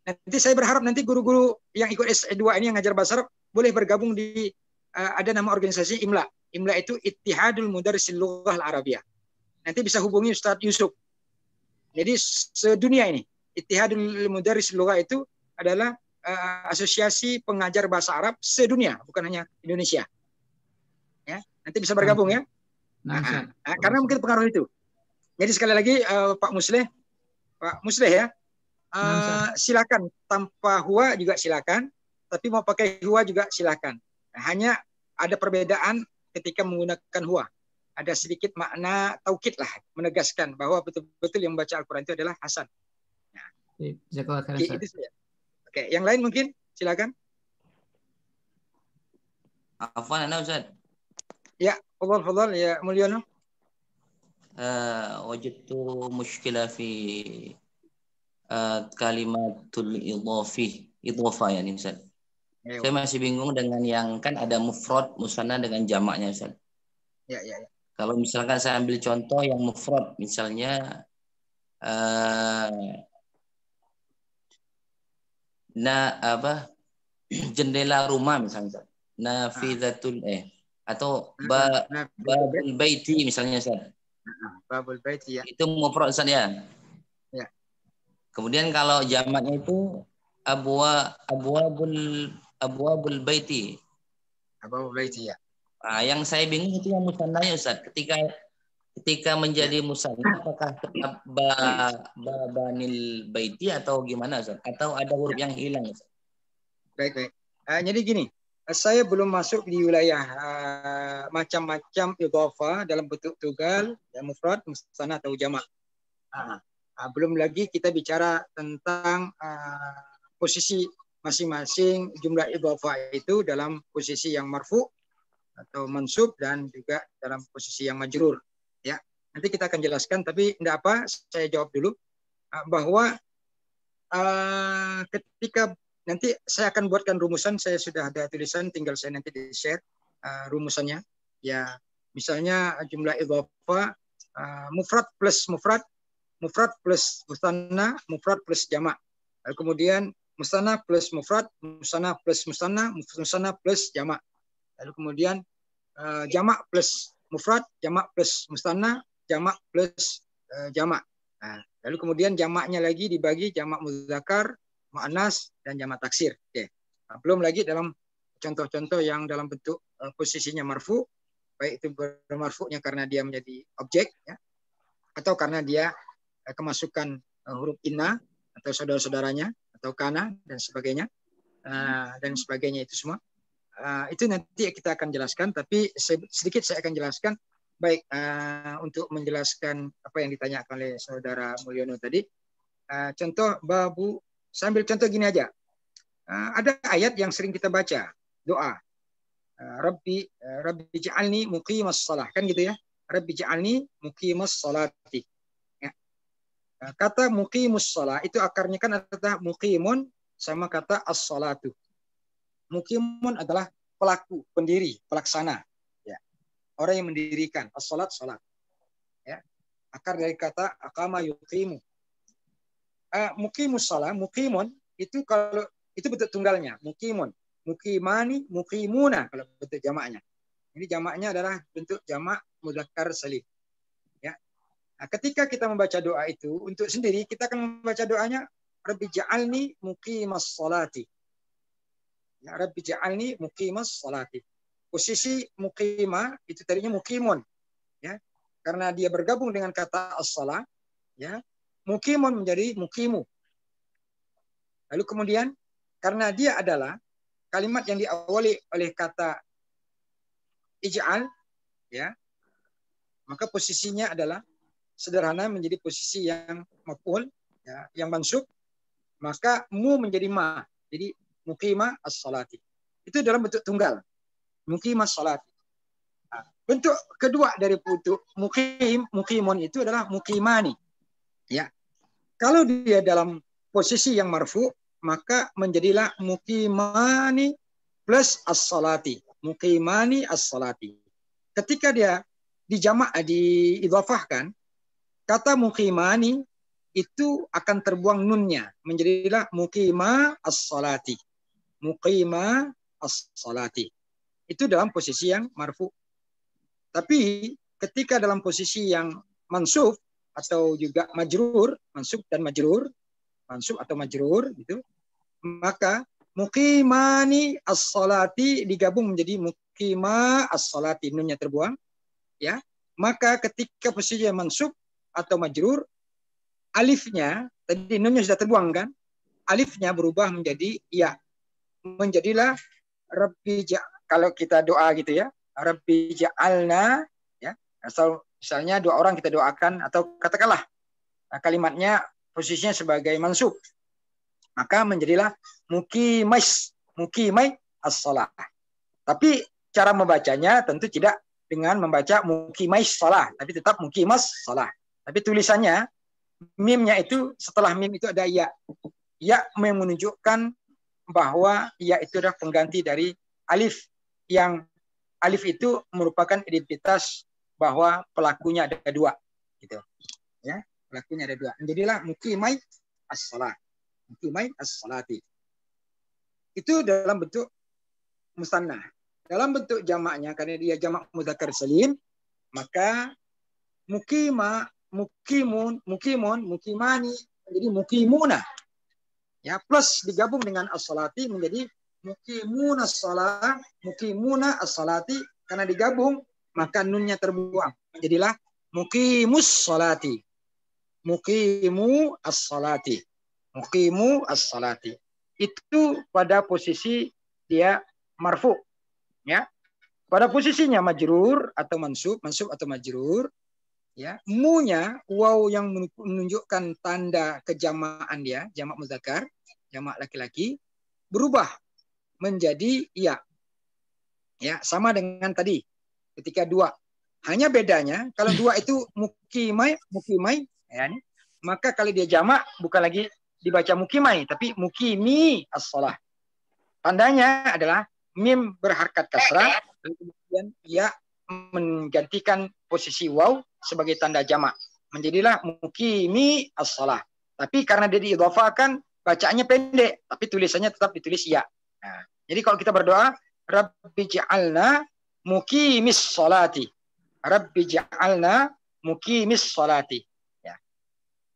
nanti saya berharap nanti guru-guru yang ikut S2 ini yang ngajar bahasa Arab boleh bergabung di ada nama organisasi IMLA. IMLA itu Ittihadul Mudarrisil Lughah Al-Arabiyah. Nanti bisa hubungi Ustaz Yusuf. Jadi sedunia ini Ittihadul Mudarrisil Lughah itu adalah asosiasi pengajar bahasa Arab sedunia, bukan hanya Indonesia. Ya, nanti bisa bergabung ya. Karena mungkin pengaruh itu. Jadi sekali lagi Pak Muslih ya. Silakan tanpa huwa juga silakan, tapi mau pakai huwa juga silakan. Hanya ada perbedaan ketika menggunakan huwa. Ada sedikit makna taukid lah, menegaskan bahwa betul-betul yang membaca Al-Quran itu adalah hasan. Nah, itu saja. Oke, yang lain mungkin Silakan. Afwan ana Ustaz. Ya, fadhal ya Mulyono. Wajadtu mushkilah fi kalimatul idhafah ya nih Ustaz. Saya masih bingung dengan yang kan ada mufrad, musanna dengan jamaknya Ustaz. Ya. Kalau misalkan saya ambil contoh yang mufrad, misalnya jendela rumah misalnya, nafidatul atau babul baiti misalnya Ustaz. Babul baiti ya. Itu mufrad Ustaz ya. Ya. Kemudian kalau jamaknya itu abwabul baiti. Babul baiti ya. Nah, yang saya bingung itu yang musannanya Ustaz. Ketika menjadi musanna apakah tetap banil baiti atau gimana Ustaz? Atau ada huruf yang hilang Ustaz? Baik. Jadi gini, saya belum masuk di wilayah macam-macam idhafah dalam bentuk tunggal, ya, mufrad, musanna atau jamak. Belum lagi kita bicara tentang posisi masing-masing jumlah idhafah itu dalam posisi yang marfu atau mansub dan juga dalam posisi yang majrur. Ya, nanti kita akan jelaskan. Tapi tidak apa, saya jawab dulu bahwa ketika nanti saya akan buatkan rumusan, saya sudah ada tulisan, tinggal saya nanti di share rumusannya. Ya, misalnya jumlah idhafah mufrad plus mufrad plus musanna, mufrad plus jamak. Lalu kemudian musanna plus mufrad, musanna plus musanna, musanna plus jamak. Lalu kemudian jamak plus mufrad, jamak plus musanna, jamak plus jamak. Lalu kemudian jamaknya lagi dibagi jamak muzakkar, muannas dan jamak taksir. Oke. Belum lagi dalam contoh-contoh yang dalam bentuk posisinya marfu, baik itu bermarfu'nya karena dia menjadi objek, ya, atau karena dia kemasukan huruf inna atau saudara-saudaranya atau kana dan sebagainya itu semua. Itu nanti kita akan jelaskan, tapi sedikit saya akan jelaskan. Baik, untuk menjelaskan apa yang ditanyakan oleh saudara Mulyono tadi, contoh babu, sambil contoh gini aja. Ada ayat yang sering kita baca, doa, Rabbi ja'alni muqimas shalah, kan gitu ya. Rabbi ja'alni muqimas shalati. Ya. Kata muqimus shalah itu akarnya kan adalah muqimun sama kata as-salatu. Muqimun adalah pelaku, pendiri, pelaksana. Ya. Orang yang mendirikan. As-salat, salat. Ya. Akar dari kata aqama yuqimu. Muqimus shalah, muqimun itu kalau itu bentuk tunggalnya, muqimun. Muqimani, muqimuna kalau bentuk jamaknya. Ini jamaknya adalah bentuk jamak mudzakkar salim. Ya. Nah, ketika kita membaca doa itu untuk sendiri, kita akan membaca doanya Rabbi ja'alni muqimas sholati. Ya, Rabbi ja'alni muqimas sholati. Posisi muqimah itu tadinya muqimun. Ya. Karena dia bergabung dengan kata as-shalah, ya. Muqimun menjadi muqimu. Lalu kemudian karena dia adalah kalimat yang diawali oleh kata ij'al, ya, maka posisinya adalah sederhana menjadi posisi yang maf'ul, ya, yang mansub, maka mu menjadi ma, jadi muqimah as-salati. Itu dalam bentuk tunggal, muqimah as-salati. Nah, bentuk kedua dari bentuk muqimun itu adalah muqimani. Ya, kalau dia dalam posisi yang marfu, maka menjadilah muqimani plus as-salati. Muqimani as-salati. Ketika dia diidhafahkan, kata muqimani itu akan terbuang nunnya, menjadilah muqima as-salati. Muqima as-salati. Itu dalam posisi yang marfu. Tapi ketika dalam posisi yang mansub atau juga majrur, mansub atau majrur gitu, maka muqimani as-salati digabung menjadi muqima as-salati, nunnya terbuang, ya. Maka ketika posisinya mansub atau majrur, alifnya tadi nunnya sudah terbuang kan, alifnya berubah menjadi ya, menjadilah Rabbi kalau kita doa gitu ya, Rabbi ja'alna, ya, atau misalnya dua orang kita doakan atau katakanlah kalimatnya posisinya sebagai mansub. Maka menjadilah mukimai as-shalah. Tapi cara membacanya tentu tidak dengan membaca mukimai shalah, tapi tetap mukimas shalah. Tapi tulisannya, mimnya itu setelah mim itu ada ya. Ya menunjukkan bahwa ya itu adalah pengganti dari alif, yang alif itu merupakan identitas bahwa pelakunya ada dua, gitu. Ya, pelakunya ada dua. Jadilah mukimai as-shalah. Mukimai as-shalati. Itu dalam bentuk musanna. Dalam bentuk jamaknya, karena dia jamak mudzakkar salim, maka mukimun, mukimani menjadi mukimuna. Ya, plus digabung dengan as-shalati menjadi mukimuna as-shalah, mukimuna as-shalati. Karena digabung maka nunnya terbuang. Jadilah mukimus sholati. Mukimu as-sholati. Mukimu as-sholati. Itu pada posisi dia marfu. Ya. Pada posisinya majrur atau mansub atau majrur. Ya. Mu-nya, waw yang menunjukkan tanda kejamaan dia, jamak mudzakkar, jamak laki-laki, berubah menjadi ya. Ya, sama dengan tadi ketika dua. Hanya bedanya kalau dua itu mukimai, ya, maka kalau dia jamak bukan lagi dibaca mukimai, tapi mukimi as-shalah. Tandanya adalah mim berharkat kasrah, kemudian ya menggantikan posisi waw sebagai tanda jamak. Menjadilah mukimi as-shalah. Tapi karena dia diidhafakan, bacaannya pendek, tapi tulisannya tetap ditulis ya. Nah, jadi kalau kita berdoa, Rabbi ja'alna mukimis sholati. Rabbi ja'alna mukimis sholati. Ya.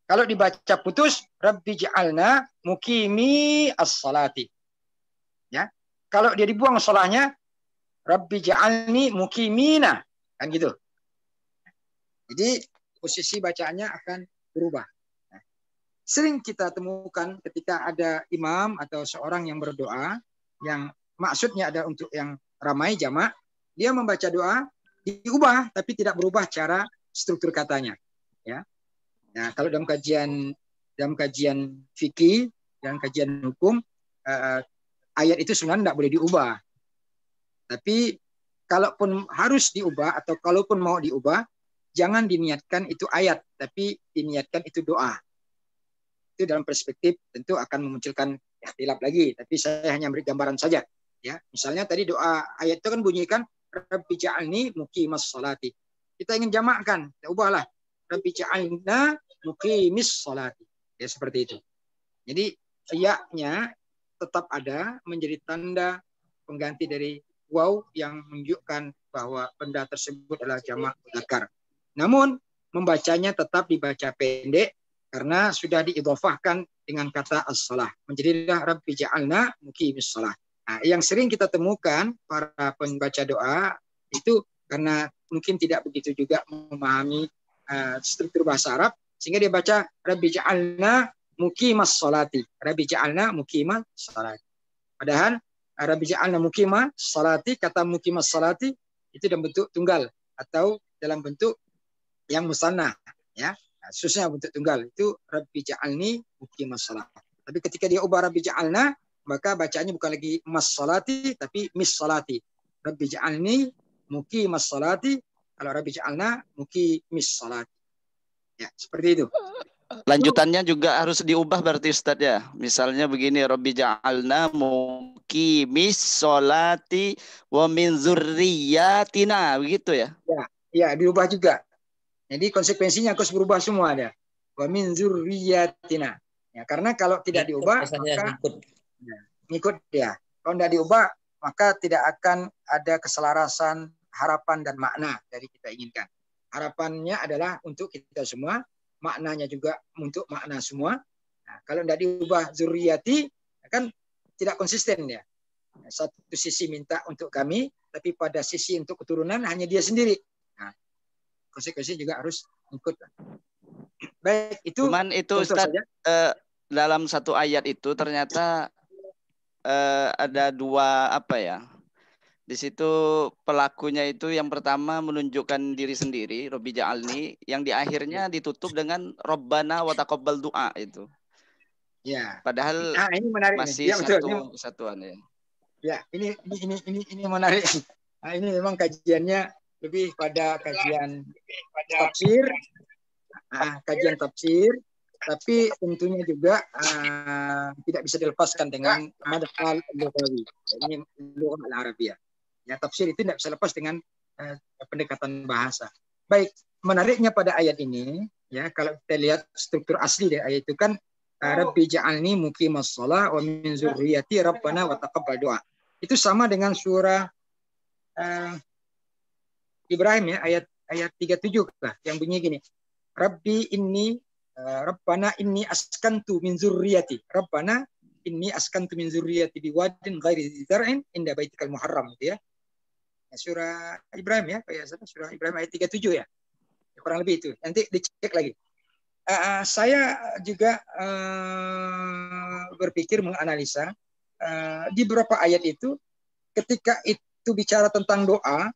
Kalau dibaca putus, Rabbi ja'alna mukimi as-sholati. Ya. Kalau dia dibuang sholahnya, Rabbi ja'alni mukimina. Kan gitu. Jadi posisi bacaannya akan berubah. Nah, sering kita temukan ketika ada imam atau seorang yang berdoa, yang maksudnya ada untuk yang ramai jamak, dia membaca doa diubah tapi tidak berubah cara struktur katanya, ya. Nah, kalau dalam kajian fikih, dalam kajian hukum, ayat itu sebenarnya tidak boleh diubah. Tapi kalaupun harus diubah atau kalaupun mau diubah, jangan diniatkan itu ayat, tapi diniatkan itu doa. Itu dalam perspektif tentu akan memunculkan ikhtilaf lagi, tapi saya hanya beri gambaran saja. Ya, misalnya tadi doa ayat itu kan bunyikan Rabbi ja'alni muqimas sholati. Kita ingin jamakkan, kita ubahlah Rabbi ja'alna muqimis sholati. Ya seperti itu. Jadi ya-nya tetap ada menjadi tanda pengganti dari waw yang menunjukkan bahwa benda tersebut adalah jamak mudzakkar. Namun membacanya tetap dibaca pendek karena sudah diidhofahkan dengan kata as-shalah. Menjadilah Rabbi ja'alna muqimis shalah. Nah, yang sering kita temukan para pembaca doa itu karena mungkin tidak begitu juga memahami struktur bahasa Arab, sehingga dia baca Rabbi ja'alna muqimas sholati. Rabbi ja'alna muqimas sholati. Padahal Rabbi ja'alna muqimas sholati, kata muqimas sholati itu dalam bentuk tunggal atau dalam bentuk yang musanna, ya. Khususnya bentuk tunggal itu Rabbi ja'alni muqimas sholat. Tapi ketika dia ubah Rabbi ja'alna, maka bacaannya bukan lagi mas sholati tapi mis sholati. Rabbi ja'alni muqimas sholati, kalau Rabbi ja'alna muqimis sholati. Ya, seperti itu. Lanjutannya juga harus diubah berarti Ustaz ya. Misalnya begini, Rabbi ja'alna muqimis sholati wa min dzurriyyatina, begitu ya. Ya, diubah juga. Jadi konsekuensinya harus berubah semua ada. Wa min dzurriyyatina. Ya, karena kalau tidak diubah maka ngikut ya. Kalau tidak diubah maka tidak akan ada keselarasan harapan dan makna dari kita inginkan. Harapannya adalah untuk kita semua, maknanya juga untuk makna semua. Nah, kalau tidak diubah zurriyati kan tidak konsisten ya. Satu sisi minta untuk kami, tapi pada sisi untuk keturunan hanya dia sendiri. Nah, konsekuensi juga harus ikut. Baik, itu. Cuman itu Ustaz, dalam satu ayat itu ternyata ada dua apa ya? Di situ pelakunya itu yang pertama menunjukkan diri sendiri, Robbi ja'alni, yang di akhirnya ditutup dengan Robbana wa taqabbal du'a itu. Ya. Padahal Ini menarik masih nih. Ya, satu betul. kesatuan ya. Ya, ini menarik. Nah, ini memang kajiannya lebih pada kajian tafsir, tapi tentunya juga tidak bisa dilepaskan dengan madkhal lughawi. Ini lugha al-Arabiyah. Ya, tafsir itu tidak bisa lepas dengan pendekatan bahasa. Baik, menariknya pada ayat ini, ya kalau kita lihat struktur asli dari ayat itu kan Rabbi ja'alni muqimas shalah wa min dzurriyyati rabbana wa taqabbal du'a. Itu sama dengan surah Ibrahim ya, ayat 37 yang bunyi gini. Rabbi inni Rabbana inni askantu min dzurriyyati. Rabbana inni askantu min dzurriyyati biwadin ghairi dzar'in inda baitikal muharram gitu ya. Surah Ibrahim ya, surah Ibrahim ayat 37 ya. Kurang lebih itu. Nanti dicek lagi. Saya juga berpikir menganalisa di beberapa ayat itu ketika itu bicara tentang doa,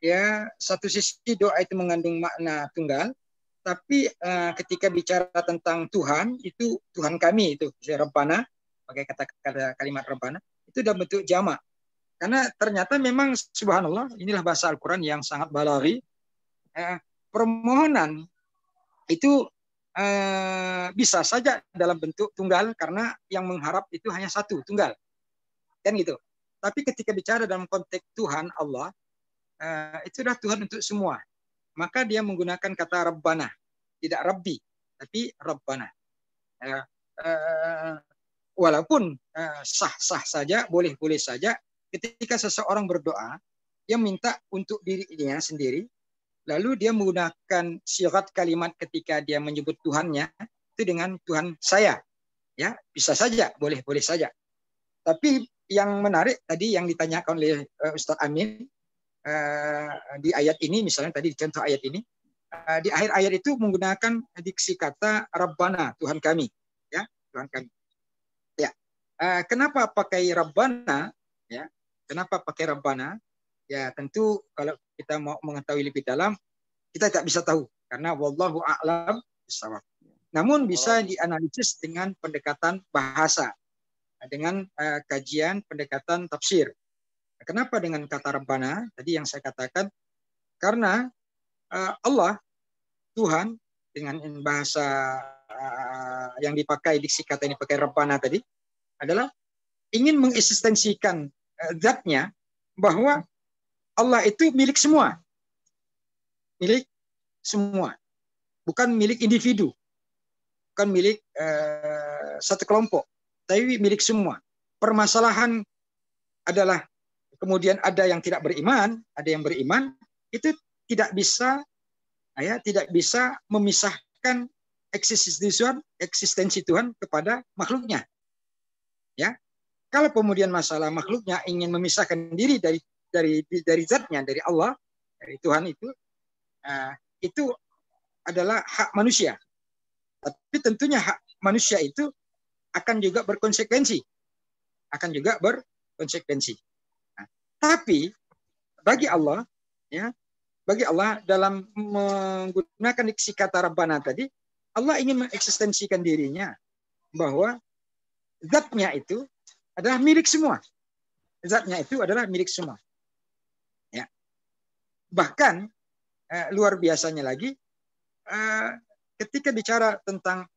ya satu sisi doa itu mengandung makna tunggal, tapi ketika bicara tentang Tuhan itu Tuhan kami itu Rabbana, pakai kata kalimat Rabbana itu dalam bentuk jamak. Karena ternyata memang subhanallah inilah bahasa Al-Quran yang sangat balaghi. Permohonan itu bisa saja dalam bentuk tunggal karena yang mengharap itu hanya satu, tunggal. Kan gitu. Tapi ketika bicara dalam konteks Tuhan Allah, itu adalah Tuhan untuk semua. Maka dia menggunakan kata Rabbana, tidak Rabbi, tapi Rabbana. Walaupun sah-sah saja, boleh-boleh saja ketika seseorang berdoa, dia minta untuk dirinya sendiri, lalu dia menggunakan syirat kalimat ketika dia menyebut Tuhannya itu dengan Tuhan saya, ya bisa saja, boleh saja. Tapi yang menarik tadi yang ditanyakan oleh Ustadz Amin di ayat ini, misalnya tadi di contoh ayat ini, di akhir ayat itu menggunakan diksi kata Rabbana, Tuhan kami, ya Tuhan kami. Ya, kenapa pakai Rabbana? Ya, kenapa pakai Rabbana? Ya tentu kalau kita mau mengetahui lebih dalam, kita tidak bisa tahu karena wallahu a'lam bishawab. Namun bisa dianalisis dengan pendekatan bahasa, dengan kajian pendekatan tafsir. Kenapa dengan kata Rabbana? Tadi yang saya katakan karena Allah Tuhan dengan bahasa yang dipakai diksi kata ini pakai Rabbana tadi adalah ingin mengeksistensikan zatnya bahwa Allah itu milik semua. Milik semua. Bukan milik individu. Bukan milik satu kelompok. Tapi milik semua. Permasalahan adalah kemudian ada yang tidak beriman, ada yang beriman, itu tidak bisa memisahkan eksistensi Tuhan kepada makhluknya. Ya. Kalau kemudian masalah makhluknya ingin memisahkan diri dari zatnya, dari Allah, dari Tuhan itu adalah hak manusia. Tapi tentunya hak manusia itu akan juga berkonsekuensi. Nah, tapi bagi Allah, ya, bagi Allah dalam menggunakan diksi kata Rabbana tadi, Allah ingin mengeksistensikan dirinya bahwa zatnya itu adalah milik semua. Zatnya itu adalah milik semua. Ya. Bahkan luar biasanya lagi, ketika bicara tentang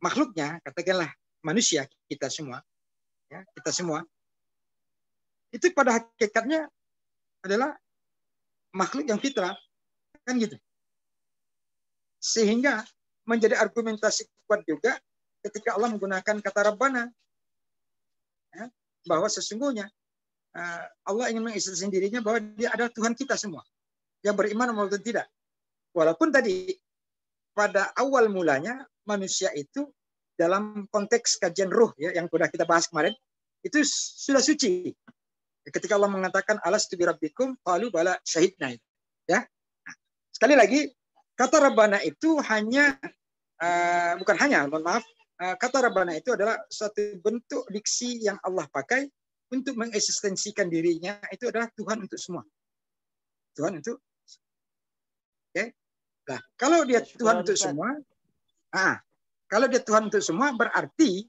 makhluknya, katakanlah manusia kita semua, ya, kita semua, itu pada hakikatnya adalah makhluk yang fitrah, kan gitu. Sehingga menjadi argumentasi kuat juga ketika Allah menggunakan kata Rabbana, ya, bahwa sesungguhnya Allah ingin mengekspresikan dirinya bahwa dia adalah Tuhan kita semua, yang beriman maupun tidak. Walaupun tadi pada awal mulanya manusia itu dalam konteks kajian ruh, ya, yang sudah kita bahas kemarin, itu sudah suci. Ketika Allah mengatakan alastu birabbikum qalu bala syahidna, ya. Sekali lagi kata Rabbana itu kata Rabbana itu adalah suatu bentuk diksi yang Allah pakai untuk mengeksistensikan dirinya, itu adalah Tuhan untuk semua. Tuhan untuk, oke. Nah, kalau dia Tuhan untuk semua, kalau dia Tuhan untuk semua berarti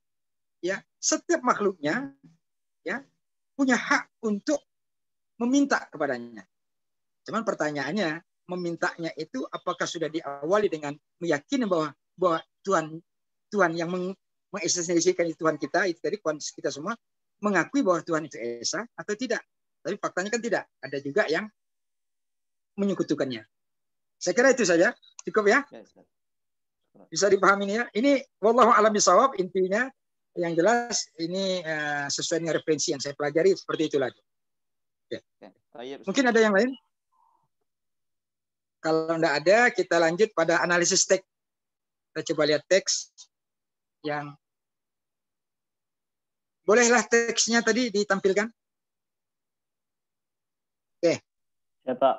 ya, setiap makhluknya ya punya hak untuk meminta kepadanya. Cuman pertanyaannya, memintanya itu apakah sudah diawali dengan meyakini bahwa Tuhan yang mengesensikan Tuhan kita, itu tadi kita semua mengakui bahwa Tuhan itu esa atau tidak. Tapi faktanya kan tidak. Ada juga yang menyekutukannya. Saya kira itu saja. Cukup ya? Bisa dipahami ini ya. Ini wallahu a'lam bishawab, intinya yang jelas ini sesuai dengan referensi yang saya pelajari seperti itu lagi. Oke. Mungkin ada yang lain? Kalau tidak ada, kita lanjut pada analisis teks. Kita coba lihat teks yang bolehlah teksnya tadi ditampilkan. Oke. Ya, Pak.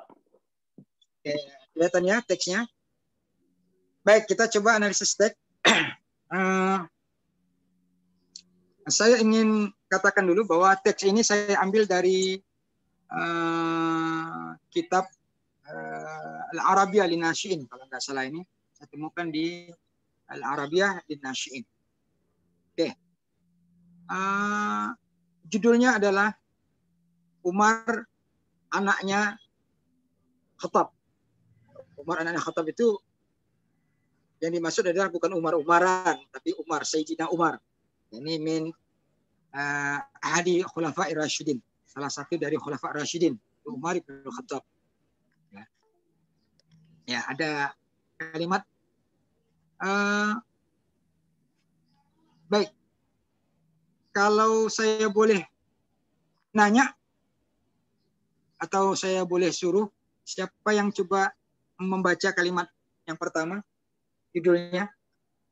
Oke, kelihatan ya teksnya. Baik, kita coba analisis teks. Saya ingin katakan dulu bahwa teks ini saya ambil dari kitab Al-Arabiyah Lin-Nasyi'in, kalau nggak salah ini. Saya temukan di Al-Arabiyah Lin-Nasyi'in. Oke. Judulnya adalah Umar anaknya Khattab. Umar anaknya Khattab itu yang dimaksud adalah bukan Umar-Umaran, tapi Umar, Sayyidina Umar. Ini min ahadi khulafa'ir rasyidin, salah satu dari khulafa'ir rasyidin, Umar bin Khattab. Ya, ada kalimat baik. Kalau saya boleh nanya atau saya boleh suruh, siapa yang coba membaca kalimat yang pertama? Judulnya,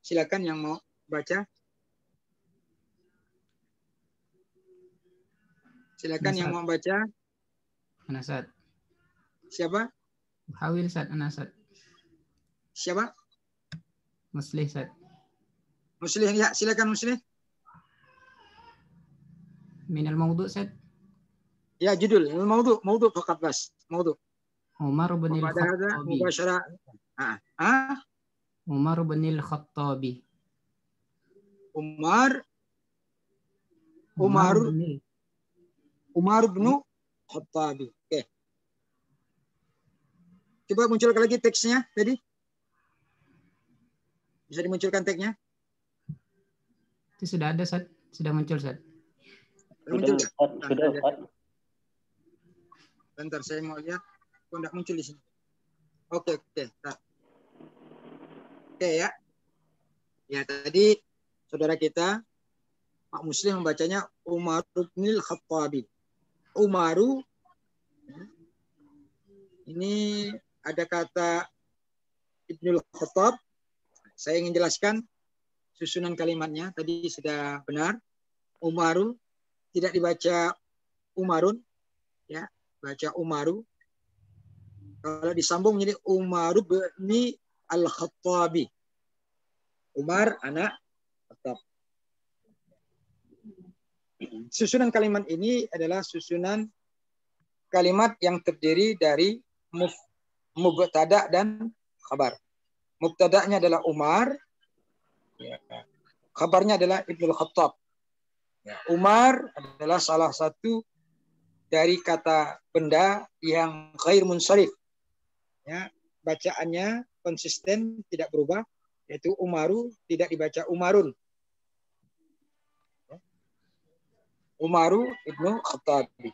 silakan yang mau baca. Silakan Anasat. yang mau baca. Anasat. Siapa? Hawil Sat, Anasat. Siapa? Muslih Sat. Muslih, ya, silakan Muslih. Minal mawdu' Sat. Ya, judul. Mawdu faqat bas. Mawdu. Umar bin al-Khattabi. Umar bin al-Khattabi. Umar bin Khattabi. Oke. Coba munculkan lagi teksnya tadi. Bisa dimunculkan teksnya? Itu sudah ada, Sat. Sudah muncul, Sat. Muncul. Sudah, Ustaz. Bentar, saya mau lihat. Kok enggak muncul di sini? Oke. Oke ya. Ya, tadi saudara kita Pak Muslim membacanya Umar bin Khattabi. Umaru, ini ada kata Ibnul Khattab. Saya ingin jelaskan susunan kalimatnya. Tadi sudah benar. Umaru tidak dibaca Umarun, ya, baca Umaru. Kalau disambung jadi Umaru bin Al-Khattabi. Umar anak Khattab. Susunan kalimat ini adalah susunan kalimat yang terdiri dari mubtada dan khabar. Mubtada'nya adalah Umar, ya. Khabarnya adalah Ibnul Khattab. Ya. Umar adalah salah satu dari kata benda yang ghair munsharif. Ya, bacaannya konsisten, tidak berubah, yaitu Umaru, tidak dibaca Umarun. Umaru Ibnu Khattabi.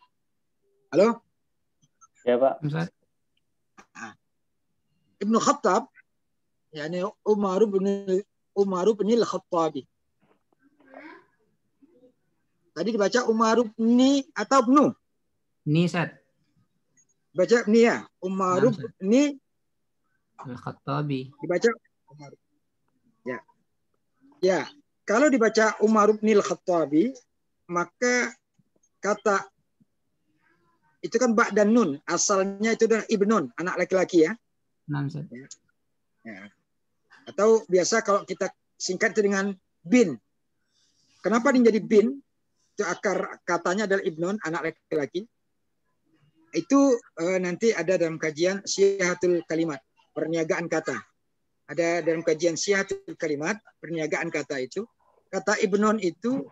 Halo? Ya, Pak. Ibnu Khattab, yakni Umaru bin Al-Khattabi. Tadi dibaca Umaru ni atau Ibnu? Ni, Sat. Baca ni ya. Umaru ni Al-Khattabi. dibaca Umaru. Ya. Ya, kalau dibaca Umaru bin Al-Khattabi, maka kata itu kan ba dan nun, asalnya itu adalah ibnun, anak laki-laki ya. Ya. Atau biasa kalau kita singkat itu dengan bin. Kenapa dia jadi bin? Itu akar katanya adalah ibnun, anak laki-laki. Itu nanti ada dalam kajian Syihatul Kalimat, perniagaan kata. Ada dalam kajian Syihatul Kalimat, perniagaan kata itu. kata ibnon itu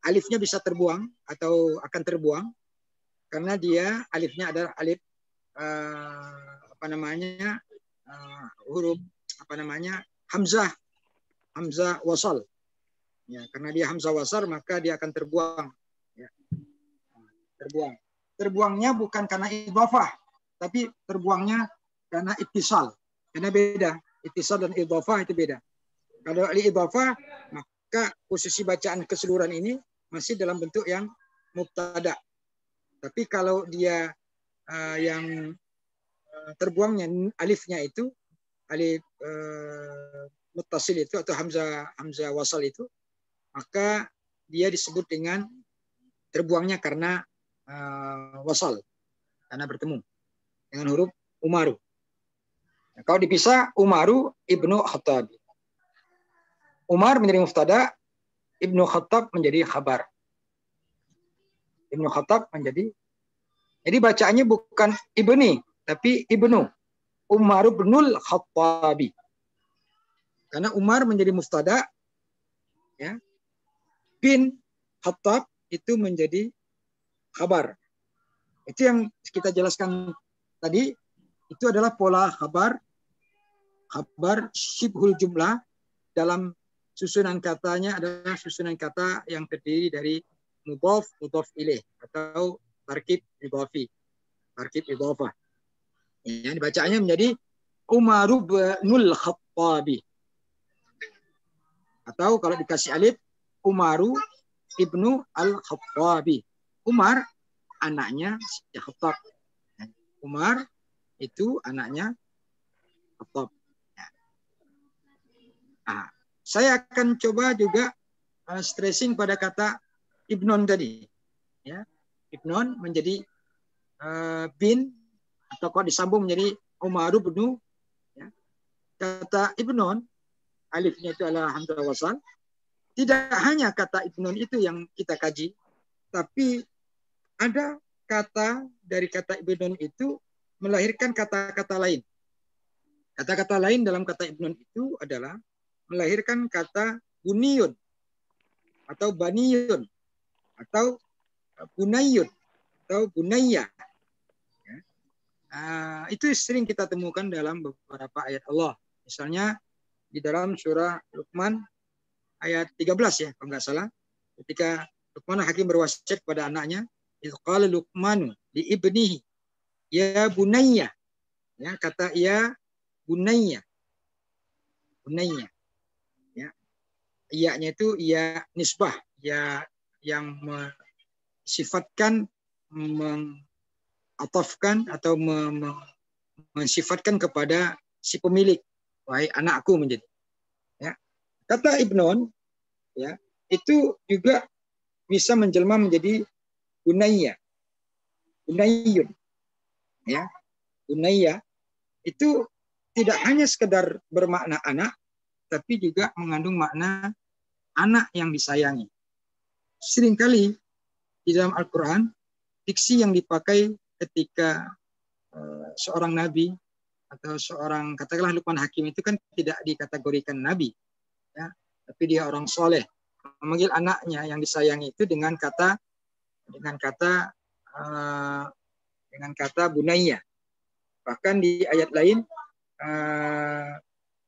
alifnya bisa terbuang atau akan terbuang karena dia alifnya adalah alif huruf hamzah wasal. Ya, karena dia hamzah wasal maka dia akan terbuang. Ya. Terbuang. Terbuangnya bukan karena idhofah, tapi terbuangnya karena ittisal. Karena beda. Ittisal dan idhofah itu beda. Kalau idhofah maka posisi bacaan keseluruhan ini masih dalam bentuk yang mubtada. Tapi kalau dia yang terbuangnya alifnya itu alif muttasil itu atau hamzah wasal itu, maka dia disebut dengan terbuangnya karena wasal, karena bertemu dengan huruf Umaru. Nah, kalau dipisah Umaru ibnu Khattab. Umar menjadi mubtada, Ibnu Khattab menjadi khabar. Ibnu Khattab menjadi, jadi bacaannya bukan ibni tapi ibnu. Umar ibnul Khattabi. Karena Umar menjadi mubtada, ya, bin Khattab itu menjadi khabar. Itu yang kita jelaskan tadi, itu adalah pola khabar syibhul jumlah. Dalam susunan katanya adalah susunan kata yang terdiri dari mudhaf, mudhaf ilaih atau tarkib idhafi, tarkib idhafah. Ya, dibacaannya menjadi Umar ibnul Khattabi. Atau kalau dikasih alif, Umaru ibnu al-Khattabi. Umar anaknya si Khattab. Umar itu anaknya Khattab. Nah, saya akan coba juga stressing pada kata ibnon tadi. Ya, ibnon menjadi bin atau kalau disambung menjadi Umaru ibnu. Ya. Kata ibnon alifnya itu adalah hamzah wasal. Tidak hanya kata ibnon itu yang kita kaji, tapi ada kata dari kata ibnon itu melahirkan kata-kata lain. Kata-kata lain dalam kata ibnon itu adalah melahirkan kata buniyun atau baniyun atau bunayun atau bunayya. Ya. Itu sering kita temukan dalam beberapa ayat Allah. Misalnya di dalam surah Luqman ayat 13 ya, kalau nggak salah. Ketika Luqman Hakim berwasiat kepada anaknya, idz qala Luqmanu li ibnihi ya bunayya. Ya, kata ya bunayya. Bunayya. Iya-nya itu iya nisbah, ya yang mensifatkan, mengatafkan atau mensifatkan kepada si pemilik, wahai anakku menjadi. Ya. Kata ibnon, ya, itu juga bisa menjelma menjadi bunayya, bunayyun, ya, bunayya itu tidak hanya sekedar bermakna anak, tapi juga mengandung makna anak yang disayangi. Seringkali di dalam Al-Quran, diksi yang dipakai ketika seorang nabi atau seorang, katakanlah Luqman Hakim itu kan tidak dikategorikan nabi, ya, tapi dia orang soleh. Memanggil anaknya yang disayangi itu dengan kata bunayya. Bahkan di ayat lain,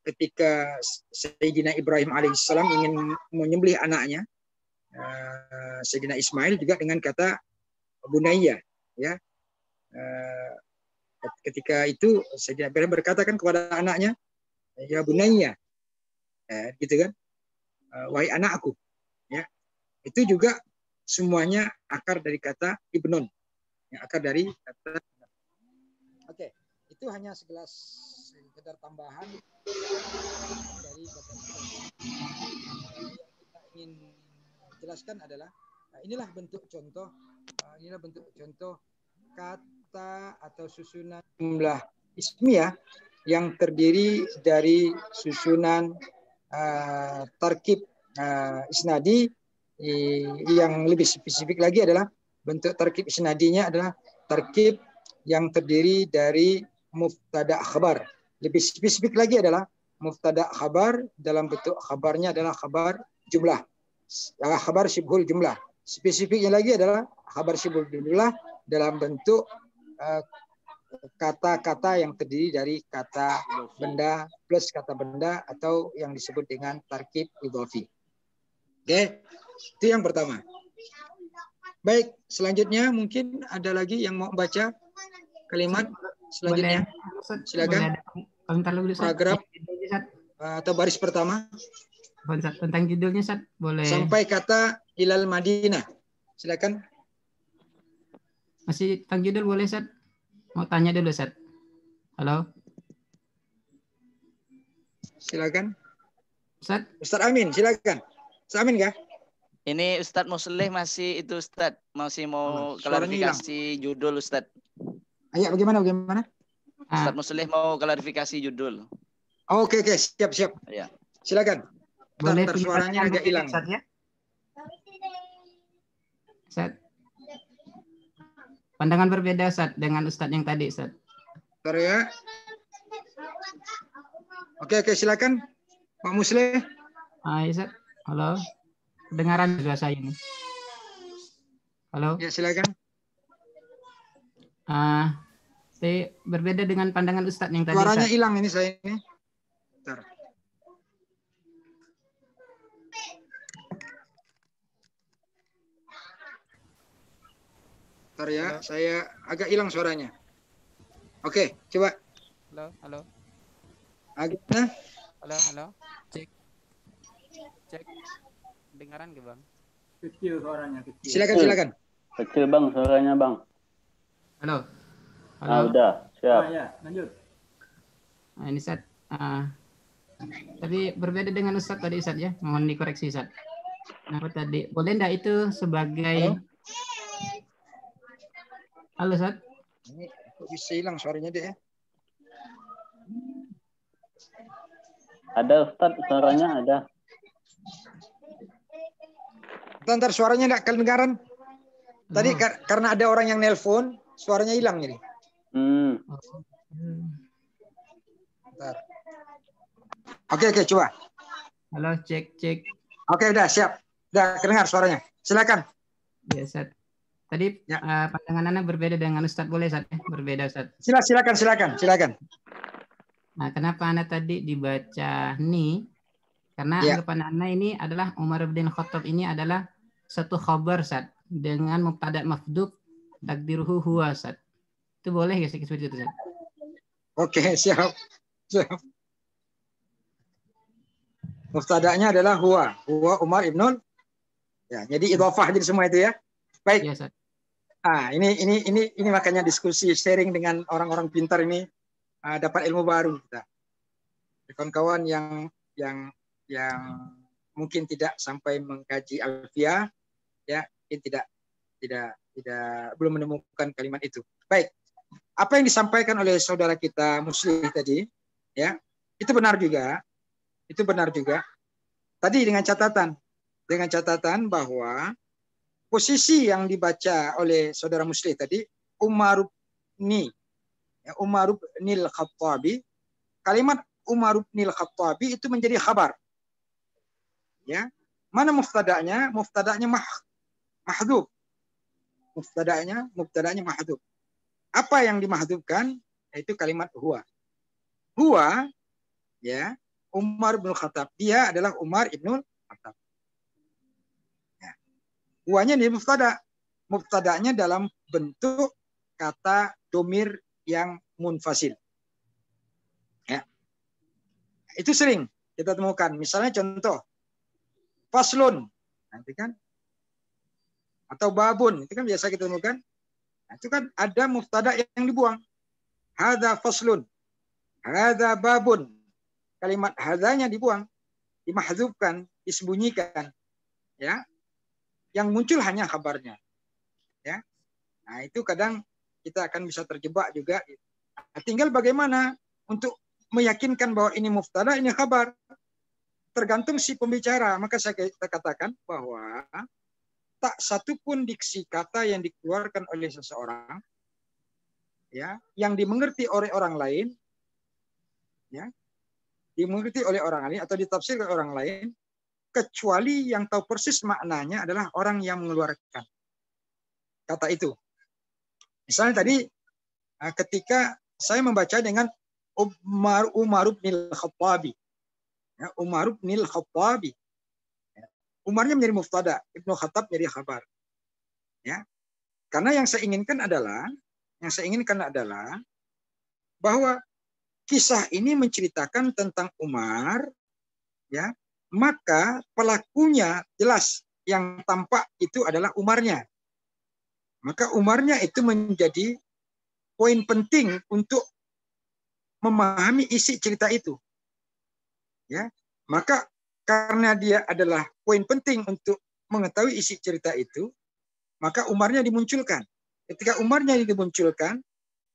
ketika Sayyidina Ibrahim alaihissalam ingin menyembelih anaknya, Sayyidina Ismail juga dengan kata bunayya, ya. Ketika itu Sayyidina Ibrahim berkatakan kepada anaknya, ya bunayya, gitu kan, wahai anakku, ya. Itu juga semuanya akar dari kata ibnon, ya, akar dari kata. Oke, itu hanya sekedar tambahan dari kata yang kita ingin jelaskan adalah inilah bentuk contoh kata atau susunan jumlah ismiyah yang terdiri dari susunan tarkib isnadi. Yang lebih spesifik lagi adalah bentuk tarkib isnadinya adalah tarkib yang terdiri dari mubtada khabar. Lebih spesifik lagi adalah mubtada khabar dalam bentuk khabarnya adalah khabar jumlah. Khabar syibhul jumlah. Spesifiknya lagi adalah khabar syibhul jumlah dalam bentuk kata-kata yang terdiri dari kata benda plus kata benda atau yang disebut dengan tarkib idhofi. Oke, itu yang pertama. Baik, selanjutnya mungkin ada lagi yang mau baca kalimat selanjutnya. Silakan. Paragraf atau baris pertama. Tentang judulnya, Ustaz. Boleh. Sampai kata ilal Madinah. Silakan. Masih tentang judul boleh, Ustaz? Mau tanya dulu, Ustaz. Halo. Silakan. Ustaz. Ustaz Amin, silakan. Ustaz Amin kah? Ini Ustadz Musleh masih itu Ustadz masih mau klarifikasi judul Ustadz. Ayo bagaimana? Ustadz Musleh mau klarifikasi judul. Oke, siap. Ya. Silakan. Boleh suaranya agak hilang. Ustadz, ya? Ustadz. Pandangan berbeda Ustadz dengan Ustadz yang tadi Ustadz. Bentar ya. Oke, silakan Pak Musleh. Hai Ustadz. Halo. Kedengaran juga saya ini. Halo. Ya, silakan. Saya berbeda dengan pandangan Ustadz yang tadi. Suaranya hilang ini saya ini. Bentar. Bentar ya, halo. Saya agak hilang suaranya. Oke, coba. Halo. Agaknya. Halo. Cek. Dengaran ke Bang? Kecil suaranya, kecil. Silakan. Kecil Bang suaranya Bang. Halo. Udah, siap. Ya, lanjut. Nah, ini Ustadz. Tapi berbeda dengan Ustadz tadi Ustadz ya. Mohon dikoreksi Ustadz. Apa tadi? Boleh enggak itu sebagai Halo Ustadz? Ini kok bisa hilang suaranya deh ya? Ada Ustadz, suaranya ada. Bentar, suaranya enggak kedengaran. Tadi karena ada orang yang nelpon, suaranya hilang jadi. Bentar. Oke, coba. Halo, cek. Oke, udah siap. Udah kedengar suaranya. Silakan. Ya, Ustadz. Tadi ya. Pandangan Anda berbeda dengan Ustadz, boleh Ustadz? Berbeda Ustadz. Silakan. Nah, kenapa Anda tadi dibaca ni? Karena anggapan Anda ini adalah Umar bin Khattab ini adalah satu khabar Ustadz dengan mubtada mafdhuf takdiruhu huwa Ustadz. Itu boleh nggak sih seperti itu Ustadz? Oke, siap. Mubtada'nya adalah huwa Umar ibnul. Ya, jadi idhofah jadi semua itu ya. Baik. Ya, Ustadz. Ini makanya diskusi sharing dengan orang-orang pintar ini dapat ilmu baru kita. Kawan-kawan yang mungkin tidak sampai mengkaji alfiah ya, mungkin tidak belum menemukan kalimat itu. Baik. Apa yang disampaikan oleh saudara kita Muslih tadi ya, itu benar juga. Tadi dengan catatan bahwa posisi yang dibaca oleh saudara Muslih tadi Umar ibnil Khattabi, kalimat Umar ibnil Khattabi itu menjadi khabar. Ya. Mana mubtada'nya? Mubtada'nya mahdhuf. Mubtada'nya mahdhuf. Apa yang dimahdhufkan? Yaitu kalimat huwa. Huwa ya, Umar bin Khattab. Dia adalah Umar ibnul Khattab. Ya. Huwanya di mubtada. Mubtada'nya dalam bentuk kata domir yang munfasil. Ya. Itu sering kita temukan. Misalnya contoh faslun, nanti kan, atau babun, itu kan biasa kita temukan. Nah, itu kan ada mubtada yang dibuang. Hadza faslun, hadza babun. Kalimat hadzanya dibuang, dimahdzufkan, disembunyikan. Ya. Yang muncul hanya kabarnya. Ya. Nah, itu kadang kita akan bisa terjebak juga. Nah, tinggal bagaimana untuk meyakinkan bahwa ini mubtada, ini kabar. Tergantung si pembicara. Maka saya katakan bahwa tak satu pun diksi kata yang dikeluarkan oleh seseorang ya, yang dimengerti oleh orang lain ya, dimengerti oleh orang lain atau ditafsir oleh orang lain, kecuali yang tahu persis maknanya adalah orang yang mengeluarkan kata itu. Misalnya tadi ketika saya membaca dengan Umar bin Khattabi, ya, Umar bin Khattabi, Umarnya menjadi muftada, Ibnu Khattab menjadi khabar, ya. Karena yang saya inginkan adalah bahwa kisah ini menceritakan tentang Umar, ya, maka pelakunya jelas, yang tampak itu adalah Umarnya. Maka Umarnya itu menjadi poin penting untuk memahami isi cerita itu. Ya, maka karena dia adalah poin penting untuk mengetahui isi cerita itu, maka Umarnya dimunculkan. Ketika Umarnya dimunculkan,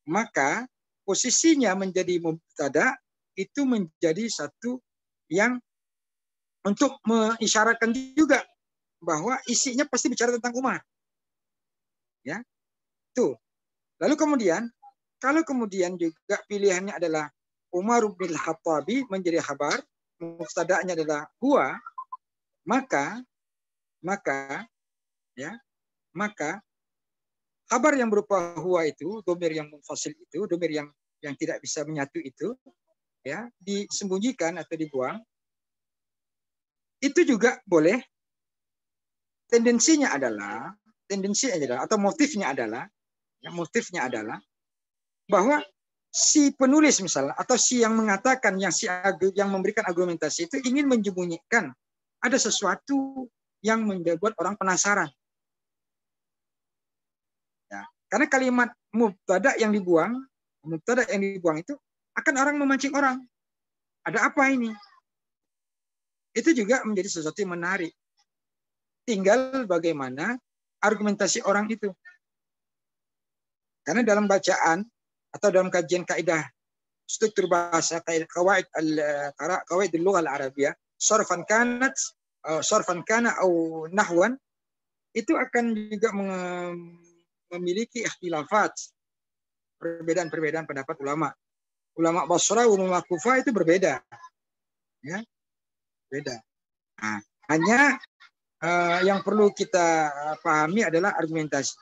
maka posisinya menjadi mubtada itu menjadi satu yang untuk mengisyaratkan juga bahwa isinya pasti bicara tentang Umar. Ya, tuh. Lalu kemudian, kalau kemudian juga pilihannya adalah Umar bin Khattabi menjadi khabar, mubtada'nya adalah huwa, maka kabar yang berupa huwa itu, domir yang munfasil itu, domir yang tidak bisa menyatu itu, ya, disembunyikan atau dibuang. Itu juga boleh. Tendensinya adalah atau motifnya adalah bahwa si penulis misalnya atau si yang mengatakan, yang memberikan argumentasi itu ingin menyembunyikan ada sesuatu yang membuat orang penasaran. Ya, karena kalimat mubtada yang dibuang itu akan orang memancing orang. Ada apa ini? Itu juga menjadi sesuatu yang menarik. Tinggal bagaimana argumentasi orang itu. Karena dalam bacaan atau dalam kajian kaidah struktur bahasa, qawaid al-lughah al-arabiyah, sarfan kana atau nahwan, itu akan juga memiliki ikhtilafat, perbedaan pendapat ulama. Ulama Basra, ulama Kufah itu berbeda. Ya, beda. Nah, hanya yang perlu kita pahami adalah argumentasi.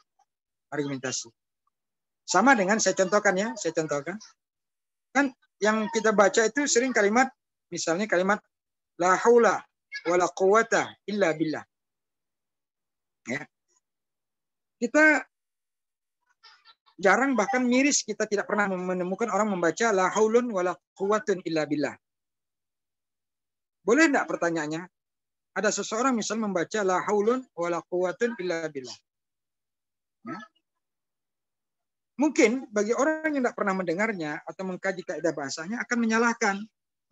Sama dengan saya contohkan. Kan yang kita baca itu sering kalimat, misalnya kalimat la haula wala quwata illa billah. Ya. Kita jarang, bahkan miris kita tidak pernah menemukan orang membaca la haulun wala quwatun illa billah. Boleh enggak pertanyaannya? Ada seseorang misal membaca la haulun wala quwatun illa billah. Ya. Mungkin bagi orang yang tidak pernah mendengarnya atau mengkaji kaidah bahasanya akan menyalahkan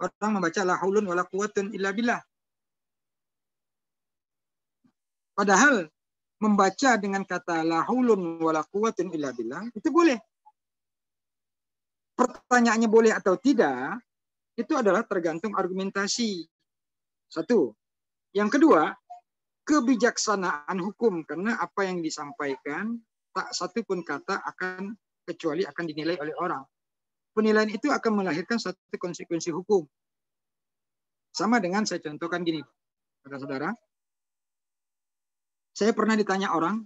orang membaca la haulun wala quwwatun illa billah. Padahal membaca dengan kata la haulun wala quwwatun illa billah itu boleh. Pertanyaannya boleh atau tidak itu adalah tergantung argumentasi. Satu. Yang kedua, kebijaksanaan hukum, karena apa yang disampaikan tak satu pun kata kecuali akan dinilai oleh orang. Penilaian itu akan melahirkan satu konsekuensi hukum. Sama dengan saya contohkan gini, saudara-saudara. Saya pernah ditanya orang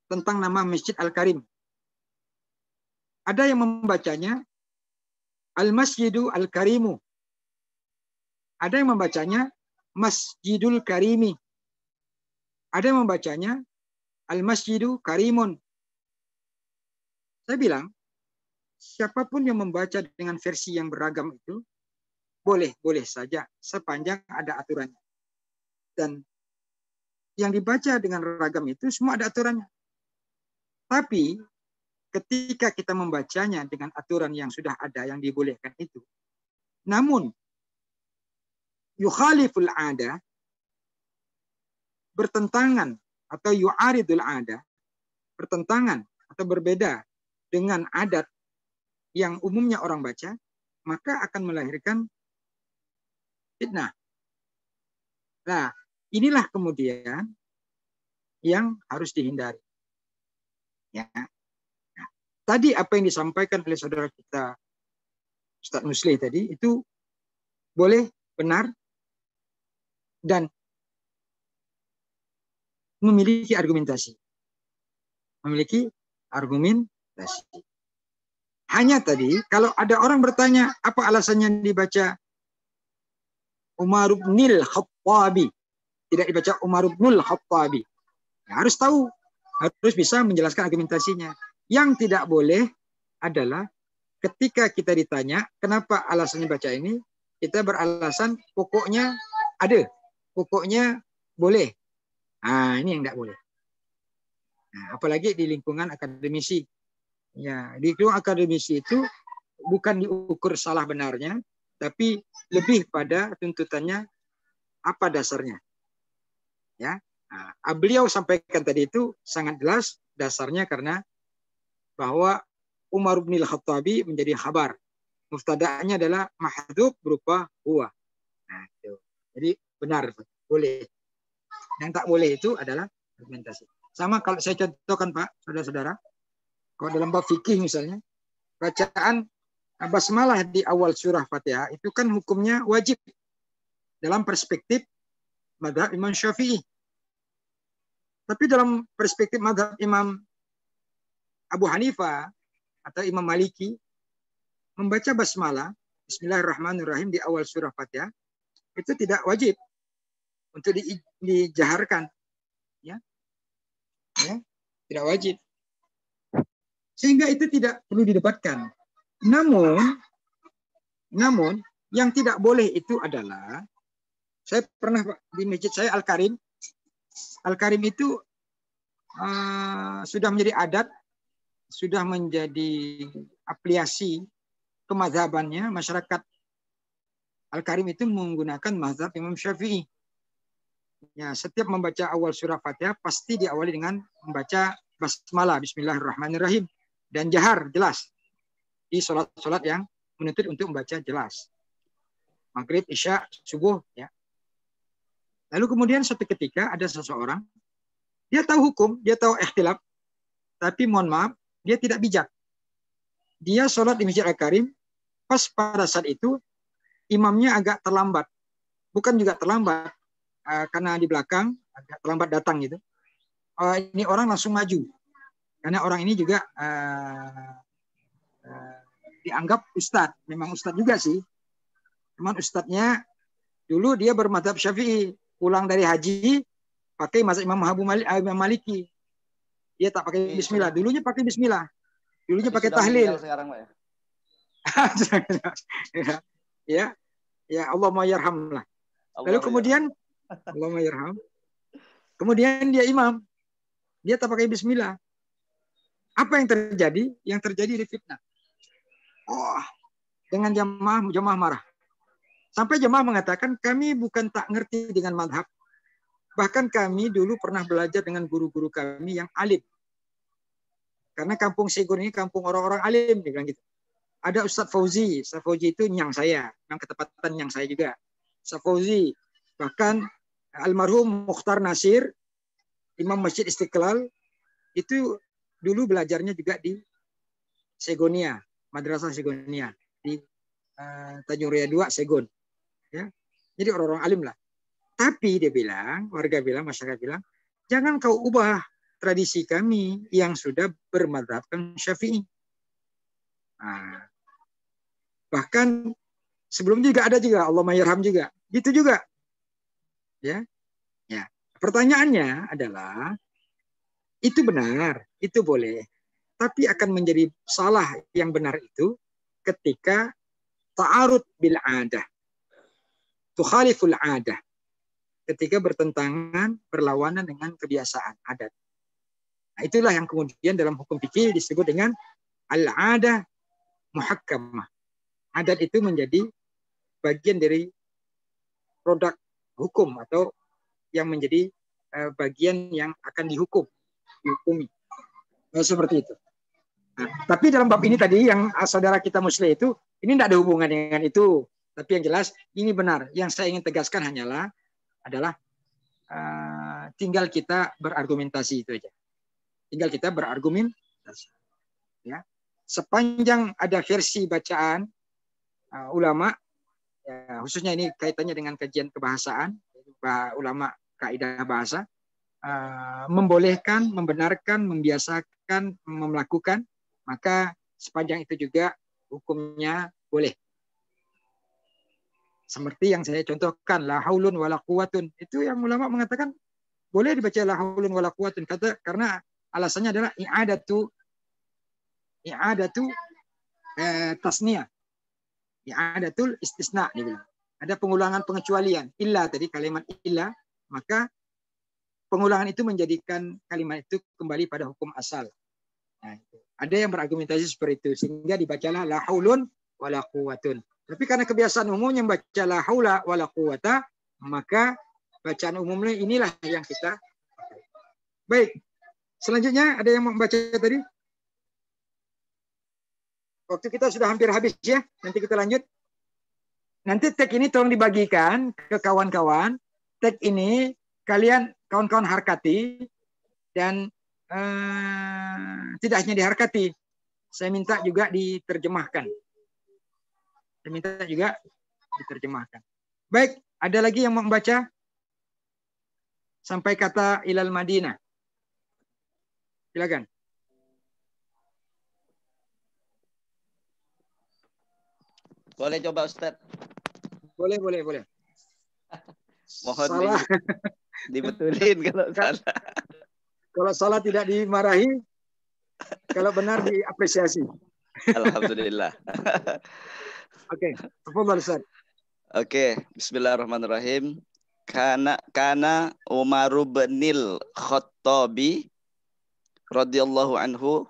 tentang nama Masjid Al-Karim. Ada yang membacanya Al-Masjidu Al-Karimu. Ada yang membacanya Masjidul Karimi. Ada yang membacanya Al-Masjidu Karimun. Saya bilang, siapapun yang membaca dengan versi yang beragam itu, boleh saja, sepanjang ada aturannya. Dan yang dibaca dengan ragam itu semua ada aturannya. Tapi, ketika kita membacanya dengan aturan yang sudah ada, yang dibolehkan itu, namun, yukhaliful ada, bertentangan, atau yu'aridul ada, bertentangan, atau berbeda, dengan adat yang umumnya orang baca, maka akan melahirkan fitnah. Nah, inilah kemudian yang harus dihindari. Ya. Nah, tadi apa yang disampaikan oleh saudara kita Ustaz Muslih tadi itu boleh, benar, dan memiliki argumentasi. Memiliki argumentasi. Hanya tadi, kalau ada orang bertanya, apa alasannya dibaca Umar ibnul Khattabi, tidak dibaca Umar ibnul Khattabi. Nah, harus tahu, harus bisa menjelaskan argumentasinya. Yang tidak boleh adalah ketika kita ditanya, kenapa alasannya baca ini, kita beralasan pokoknya ada, pokoknya boleh. Nah, ini yang tidak boleh. Nah, apalagi di lingkungan akademisi. Ya, di lingkungan akademisi itu bukan diukur salah benarnya, tapi lebih pada tuntutannya apa dasarnya. Ya, nah, beliau sampaikan tadi itu sangat jelas dasarnya karena bahwa Umar bin Al-Khattabi menjadi khabar. Muftada'nya adalah mahdhuf berupa huwa. Nah, itu. Jadi benar, boleh. Yang tak boleh itu adalah argumentasi. Sama kalau saya contohkan Pak, saudara-saudara. Kalau dalam bab fikih misalnya, bacaan basmalah di awal surah Fatihah itu kan hukumnya wajib dalam perspektif mazhab Imam Syafi'i. Tapi dalam perspektif mazhab Imam Abu Hanifah atau Imam Maliki, membaca basmalah Bismillahirrahmanirrahim di awal surah Fatihah itu tidak wajib untuk dijaharkan, ya, tidak wajib. Sehingga itu tidak perlu didebatkan. Namun yang tidak boleh itu adalah, saya pernah di masjid saya Al-Karim. Al-Karim itu sudah menjadi adat, sudah menjadi aplikasi kemadhabannya masyarakat. Al-Karim itu menggunakan mazhab Imam Syafi'i. Ya, setiap membaca awal surah Fatihah pasti diawali dengan membaca basmalah Bismillahirrahmanirrahim. Dan jahar, jelas. Di sholat-sholat yang menuntut untuk membaca jelas. Maghrib, Isya, Subuh. Ya. Lalu kemudian suatu ketika ada seseorang, dia tahu hukum, dia tahu ikhtilaf, tapi mohon maaf, dia tidak bijak. Dia sholat di Masjid Al-Karim, pas pada saat itu, imamnya agak terlambat. Bukan juga terlambat, karena di belakang, agak terlambat datang gitu. Ini orang langsung maju. Karena orang ini juga dianggap ustadz. Memang ustadz juga sih. Cuman ustadznya dulu dia bermadzhab Syafi'i. Pulang dari haji, pakai mazhab Imam Maliki. Dia tak pakai bismillah. Dulunya pakai bismillah. Dulunya pakai tahlil. Sekarang, Pak, ya. Ya, Allahumma yarham lah. Lalu kemudian Allahumma yarham. Kemudian dia imam. Dia tak pakai bismillah. Apa yang terjadi? Yang terjadi di fitnah. Oh, dengan jamaah marah. Sampai jamaah mengatakan, kami bukan tak ngerti dengan madhab. Bahkan kami dulu pernah belajar dengan guru-guru kami yang alim. Karena kampung Segon ini kampung orang-orang alim, dia bilang gitu. Ada Ustadz Fauzi. Ustadz Fauzi itu nyang saya. Yang ketepatan nyang saya juga. Ustadz Fauzi. Bahkan almarhum Mukhtar Nasir, Imam Masjid Istiqlal, itu dulu belajarnya juga di Segonia, Madrasah Segonia, di Tanjung Raya 2, Segon. Ya. Jadi orang-orang alim lah. Tapi dia bilang, warga bilang, masyarakat bilang, jangan kau ubah tradisi kami yang sudah bermadzhabkan Syafi'i. Nah, bahkan sebelum juga ada juga Allahumma yarham juga. Gitu juga. Ya. Ya. Pertanyaannya adalah, itu benar, itu boleh. Tapi akan menjadi salah yang benar itu ketika ta'arud bil adah. Tukhaliful adah. Ketika bertentangan, berlawanan dengan kebiasaan adat. Nah, itulah yang kemudian dalam hukum fikih disebut dengan al-adah muhakkamah. Adat itu menjadi bagian dari produk hukum atau yang menjadi bagian yang akan dihukumi. Seperti itu. Nah, tapi dalam bab ini tadi yang saudara kita Muslim itu, ini tidak ada hubungan dengan itu. Tapi yang jelas ini benar. Yang saya ingin tegaskan adalah tinggal kita berargumentasi itu aja. Tinggal kita berargumentasi. Ya. Sepanjang ada versi bacaan ulama Ya, khususnya ini kaitannya dengan kajian kebahasaan, ulama kaidah bahasa, membolehkan, membenarkan, membiasakan, melakukan, maka sepanjang itu juga hukumnya boleh. Seperti yang saya contohkan, la haulun wala quwatun. Itu yang ulama mengatakan boleh dibaca la haulun wala quwatun, karena alasannya adalah i'adatu tasniyah. I'adatul istisna dibilang. Ada pengulangan pengecualian. Illa tadi kalimat illa, maka pengulangan itu menjadikan kalimat itu kembali pada hukum asal. Nah, ada yang berargumentasi seperti itu sehingga dibacalah la haulun wala quwatun. Tapi karena kebiasaan umumnya membaca la haula wala quwata, maka bacaan umumnya inilah yang kita pakai. Baik. Selanjutnya ada yang mau membaca tadi? Waktu kita sudah hampir habis ya. Nanti kita lanjut. Nanti tag ini tolong dibagikan ke kawan-kawan. Tag ini kalian kawan-kawan harkati dan tidak hanya diharkati. Saya minta juga diterjemahkan. Saya minta juga diterjemahkan. Baik, ada lagi yang mau membaca? Sampai kata ilal Madinah. Silakan. Boleh coba Ustaz? Boleh. Mohon salah. Dibetulin kalau salah. Kalau salah tidak dimarahi, kalau benar diapresiasi. Alhamdulillah. Oke, tafadhal Ustaz. Oke, bismillahirrahmanirrahim. Kana Umar bin Khattabi radhiyallahu anhu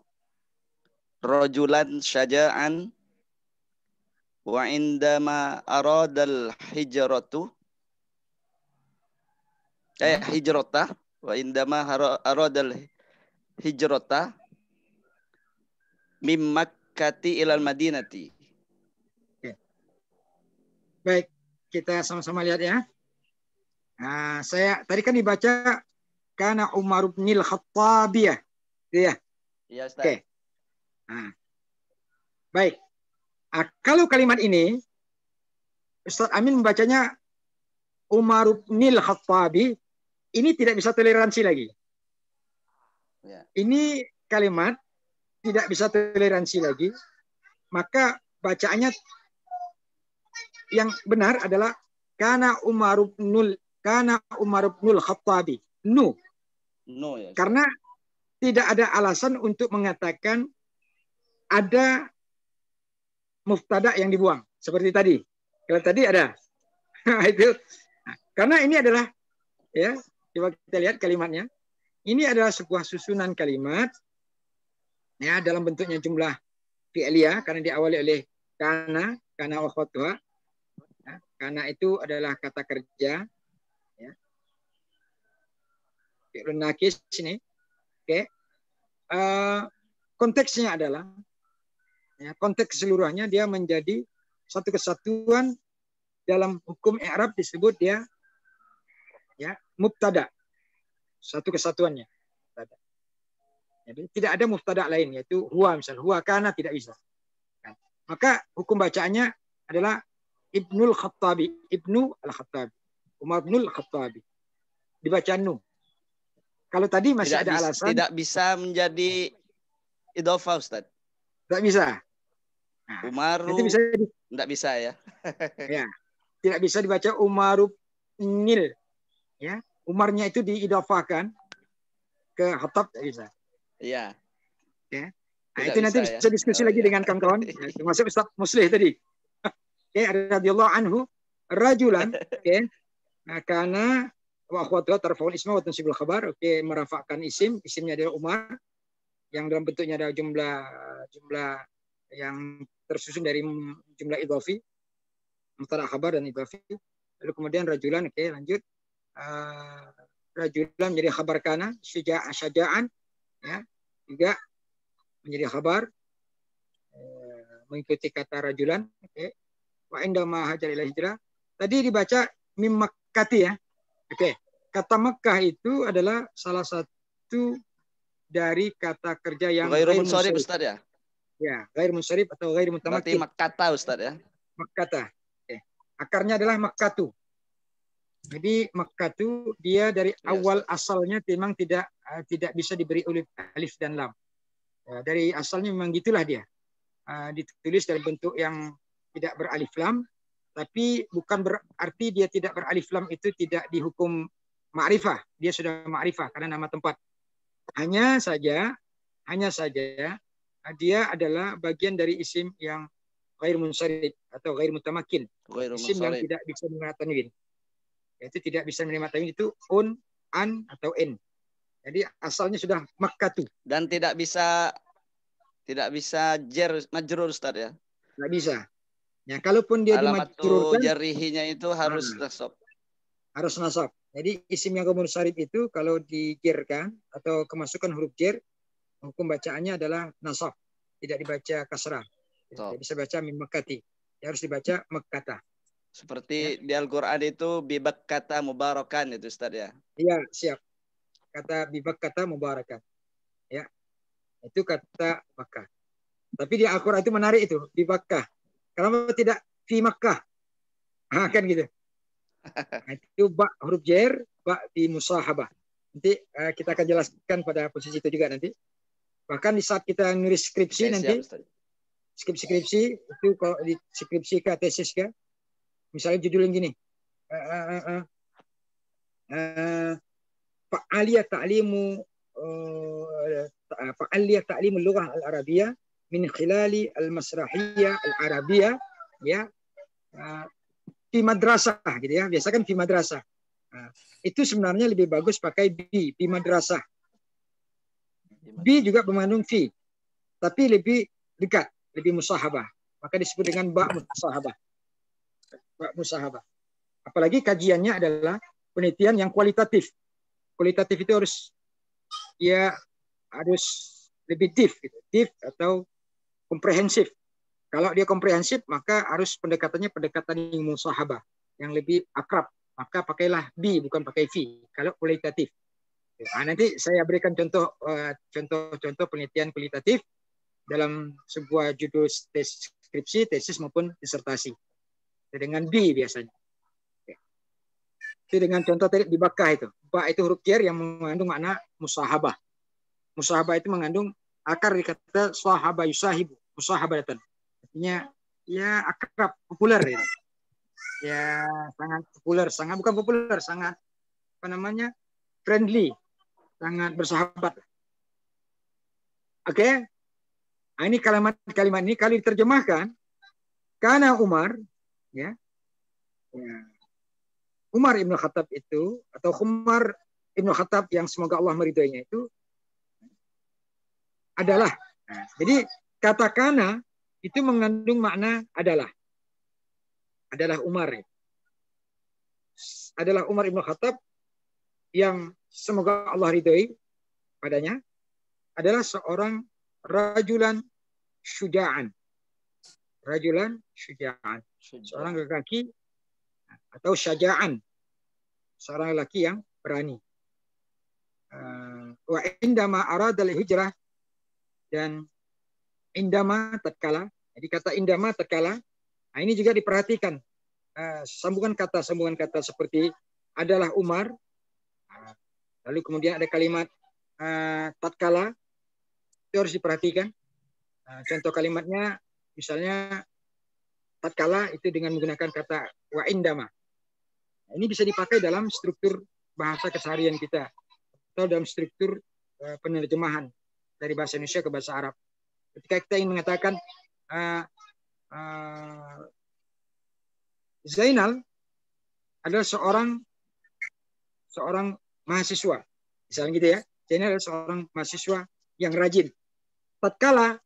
rajulan syaja'an wa indama aradal hijrata wa indama aradal hijrata mim Makkati ilal Madinati. Baik, kita sama-sama lihat ya. Nah, saya tadi kan dibaca kana Umar bin Khattabiyah. Ya. Iya, Ustaz. Oke. Nah. Baik. Nah, kalau kalimat ini Ustaz Amin membacanya Umar bin Khattabi, ini tidak bisa toleransi lagi. Ya. Ini kalimat tidak bisa toleransi lagi. Maka bacaannya yang benar adalah kana Umar bin Khattabi. No ya. Karena tidak ada alasan untuk mengatakan ada mubtada yang dibuang seperti tadi. Kalau tadi ada. Itu. Nah, karena ini adalah ya, coba kita lihat kalimatnya. Ini adalah sebuah susunan kalimat ya dalam bentuknya jumlah fi'liyah karena diawali oleh kana wa khatwa. Ya, karena itu adalah kata kerja ya. Fi'lun nakis ini. Oke. Konteksnya adalah ya, konteks keseluruhannya dia menjadi satu kesatuan dalam hukum i'rab disebut dia ya mubtada. Satu kesatuannya. Mubtada. Jadi tidak ada mubtada lain yaitu huwa misal huwa kana tidak bisa. Maka hukum bacaannya adalah Ibnul Khattabi, Ibnu Al-Khattabi. Umar Ibnul Khattabi. Dibaca nu. Kalau tadi masih ada alasan. Tidak bisa menjadi idhofah, Ustaz. Tidak bisa. Nah, Umaru itu bisa tidak bisa ya. Ya. Tidak bisa dibaca Umaru Nil. Ya. Umarnya itu diidhofahkan ke Khattab tidak bisa. Iya. Ya. Nah, itu nanti bisa diskusi lagi dengan kawan-kawan. Termasuk Ustaz Muslih tadi. Oke, radhiyallahu anhu rajulan, oke. Nah, karena wa akhwatuha tarfa'ul isma wa tansibul khabar, oke, merafakkan isimnya adalah Umar yang dalam bentuknya ada jumlah yang tersusun dari jumlah idhafi, mubtada khabar dan idhafi. Lalu kemudian rajulan, oke, lanjut. Rajulan menjadi khabar kana, syaja'an ya, juga menjadi khabar mengikuti kata rajulan, oke. Wa indama hajar ila hijrah. Tadi dibaca mim Makkati ya. Oke. Kata Makkah itu adalah salah satu dari kata kerja yang ghairu munsharif Ustaz ya? Ya, ghairu munsharif atau ghairu mutamakkin. Berarti Makkata Ustaz ya? Makkata. Oke. Akarnya adalah makkatu. Jadi makkatu dia dari awal asalnya memang tidak bisa diberi alif dan lam. Dari asalnya memang gitulah dia. Ditulis dalam bentuk yang tidak beralif lam, tapi bukan berarti dia tidak beralif lam itu tidak dihukum ma'rifah. Dia sudah ma'rifah karena nama tempat. Hanya saja dia adalah bagian dari isim yang ghair munsharif atau ghair mutamakin. Isim yang tidak bisa menerima tanwin. Yaitu tidak bisa menerima tanwin itu un, an, atau en. Jadi asalnya sudah makkatu. Dan tidak bisa majrur Ustaz ya. Tidak bisa. Ya, kalaupun dia dimajrurkan, jarihinya itu harus nasab. Harus nasab. Jadi isim yang munsharif itu kalau dijerkan atau kemasukan huruf jer, hukum bacaannya adalah nasab. Tidak dibaca kasrah. Tidak bisa baca mim makkati. Dia harus dibaca makkata. Seperti di Al-Qur'an itu bibakkata mubarakan itu Ustaz ya. Iya, siap. Kata bibakkata mubarakan. Ya. Itu kata Makkah. Tapi di Al-Qur'an itu menarik itu, di Makkah. Kenapa tidak fi Makkah? Kan gitu. Nah, itu ba huruf jer, ba di musahabah. Nanti kita akan jelaskan pada posisi itu juga nanti. Bahkan di saat kita nulis skripsi nanti, skripsi itu kalau di skripsi ke tesis ke, misalnya judul yang gini, fa'aliyah ta'limul lughah al-arabiyyah min khilali al-masrahiyah al-arabiyyah, ya, fi madrasah gitu ya. Biasa kan fi madrasah. Itu sebenarnya lebih bagus pakai bi madrasah. Bi juga mengandung fi, tapi lebih dekat, lebih musahabah. Maka disebut dengan ba musahabah. Ba musahabah. Apalagi kajiannya adalah penelitian yang kualitatif. Kualitatif itu harus lebih deep, gitu. Deep atau komprehensif. Kalau dia komprehensif, maka harus pendekatannya pendekatan yang musahabah, yang lebih akrab. Maka pakailah bi, bukan pakai fi. Kalau kualitatif. Nanti saya berikan contoh penelitian kualitatif dalam sebuah judul skripsi, tesis maupun disertasi. Dengan bi biasanya. Itu dengan contoh tadi di Bakkah itu. Ba itu huruf jer yang mengandung makna musahabah. Musahabah itu mengandung akar di kata sahabah yusahibu, musahabatan. Artinya ya akrab, populer ya. Ya sangat populer, bukan populer, sangat friendly, sangat bersahabat. Oke. Nah, ini kalimat ini kalau diterjemahkan karena Umar ya. Umar Ibn Khattab itu atau Umar Ibn Khattab yang semoga Allah meridhoinya itu adalah. Nah, jadi kata kana itu mengandung makna adalah Umar. Adalah Umar Ibn Khattab yang semoga Allah ridhoi padanya adalah seorang rajulan syuja'an. Seorang lelaki atau syaja'an. Seorang lelaki yang berani. Wa indama aradal hijrah, dan indama tatkala. Jadi kata indama tatkala, nah ini juga diperhatikan. Sambungan kata seperti adalah Umar. Lalu kemudian ada kalimat tatkala, itu harus diperhatikan. Contoh kalimatnya misalnya tatkala itu dengan menggunakan kata wa indama. Nah, ini bisa dipakai dalam struktur bahasa keseharian kita atau dalam struktur penerjemahan dari bahasa Indonesia ke bahasa Arab. Ketika kita ingin mengatakan Zainal adalah seorang mahasiswa, misalnya gitu ya. Zainal adalah seorang mahasiswa yang rajin. Tatkala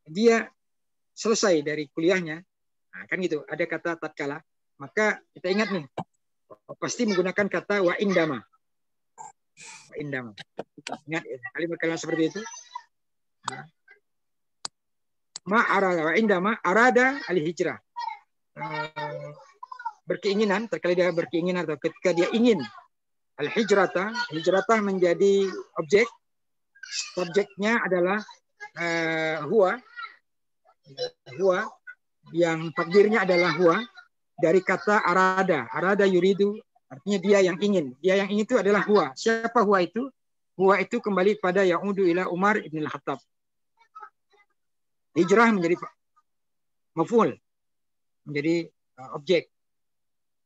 dia selesai dari kuliahnya, kan gitu. Ada kata tatkala, maka kita ingat nih, pasti menggunakan kata wa indama. Ingat kalimat-kalimat seperti itu. Ma'arada wa indama arada al-hijrah. Berkeinginan, terkala dia berkeinginan atau ketika dia ingin al-hijrata menjadi objek. Subjeknya adalah huwa. yang takdirnya adalah huwa, dari kata arada. Arada yuridu, artinya dia yang ingin. Dia yang ingin itu adalah huwa. Siapa huwa itu? Huwa itu kembali pada ya'udu ila Umar ibn al-Khattab. Hijrah menjadi maf'ul, menjadi objek.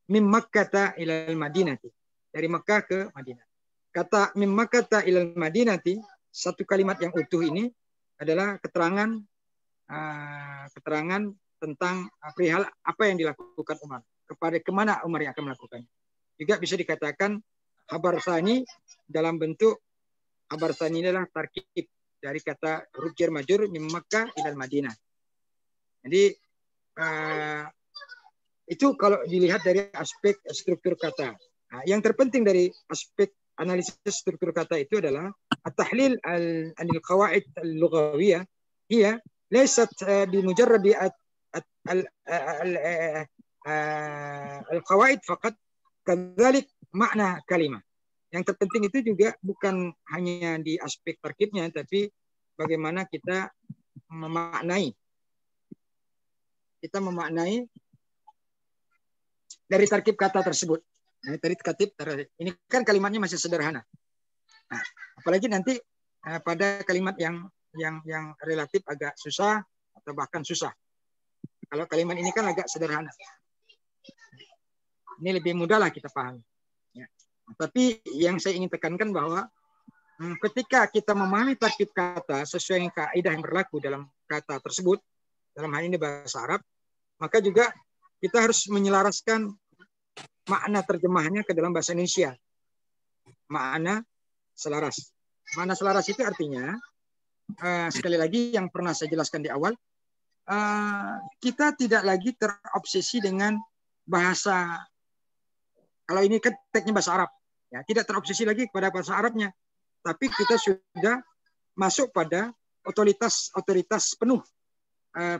Mim Makkah ila al-Madinati, dari Makkah ke Madinah. Kata mim Makkah ila al-Madinati, satu kalimat yang utuh ini adalah keterangan tentang perihal apa yang dilakukan Umar, kepada kemana Umar yang akan melakukannya. Juga bisa dikatakan khabar tsani dalam bentuk khabar tsani adalah tarkib dari kata huruf jar majrur mim Makkah ila al-Madinah. Jadi itu kalau dilihat dari aspek struktur kata. Nah, yang terpenting dari aspek analisis struktur kata itu adalah at-tahlil anil qawaid al-lughawiyah hiya laysat bimujarrad al-qawaid faqat, kadzalik makna kalimah. Yang terpenting itu juga bukan hanya di aspek tarkibnya, tapi bagaimana kita memaknai dari tarkib kata tersebut. Nah, dari tarkib ini kan kalimatnya masih sederhana. Nah, apalagi nanti pada kalimat yang relatif agak susah atau bahkan susah. Kalau kalimat ini kan agak sederhana. Ini lebih mudah lah kita pahami. Ya. Tapi yang saya ingin tekankan bahwa ketika kita memahami tarkib kata sesuai dengan kaidah yang berlaku dalam kata tersebut, dalam hal ini bahasa Arab, maka juga kita harus menyelaraskan makna terjemahnya ke dalam bahasa Indonesia. Makna selaras. Makna selaras itu artinya, sekali lagi yang pernah saya jelaskan di awal, kita tidak lagi terobsesi dengan bahasa, kalau ini kan teksnya bahasa Arab, ya, tidak terobsesi lagi kepada bahasa Arabnya, tapi kita sudah masuk pada otoritas penuh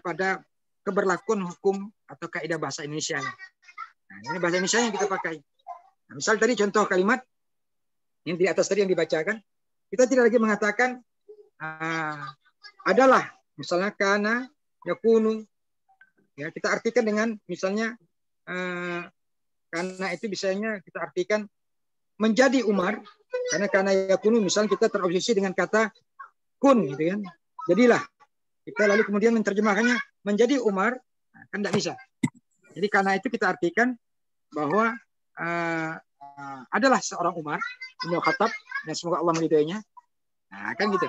pada keberlakuan hukum atau kaidah bahasa Indonesia. Nah, ini bahasa Indonesia yang kita pakai. Nah, misal tadi contoh kalimat yang di atas tadi yang dibacakan, kita tidak lagi mengatakan adalah, misalnya kana, yakunu, ya kita artikan dengan misalnya karena itu bisanya kita artikan menjadi Umar, karena yakunu misalnya kita terobsesi dengan kata kun, gitu kan, jadilah. Kita lalu kemudian menerjemahkannya menjadi Umar, kan tidak bisa. Jadi karena itu kita artikan bahwa adalah seorang Umar ibn Khattab, dan semoga Allah meridainya. Nah, kan gitu.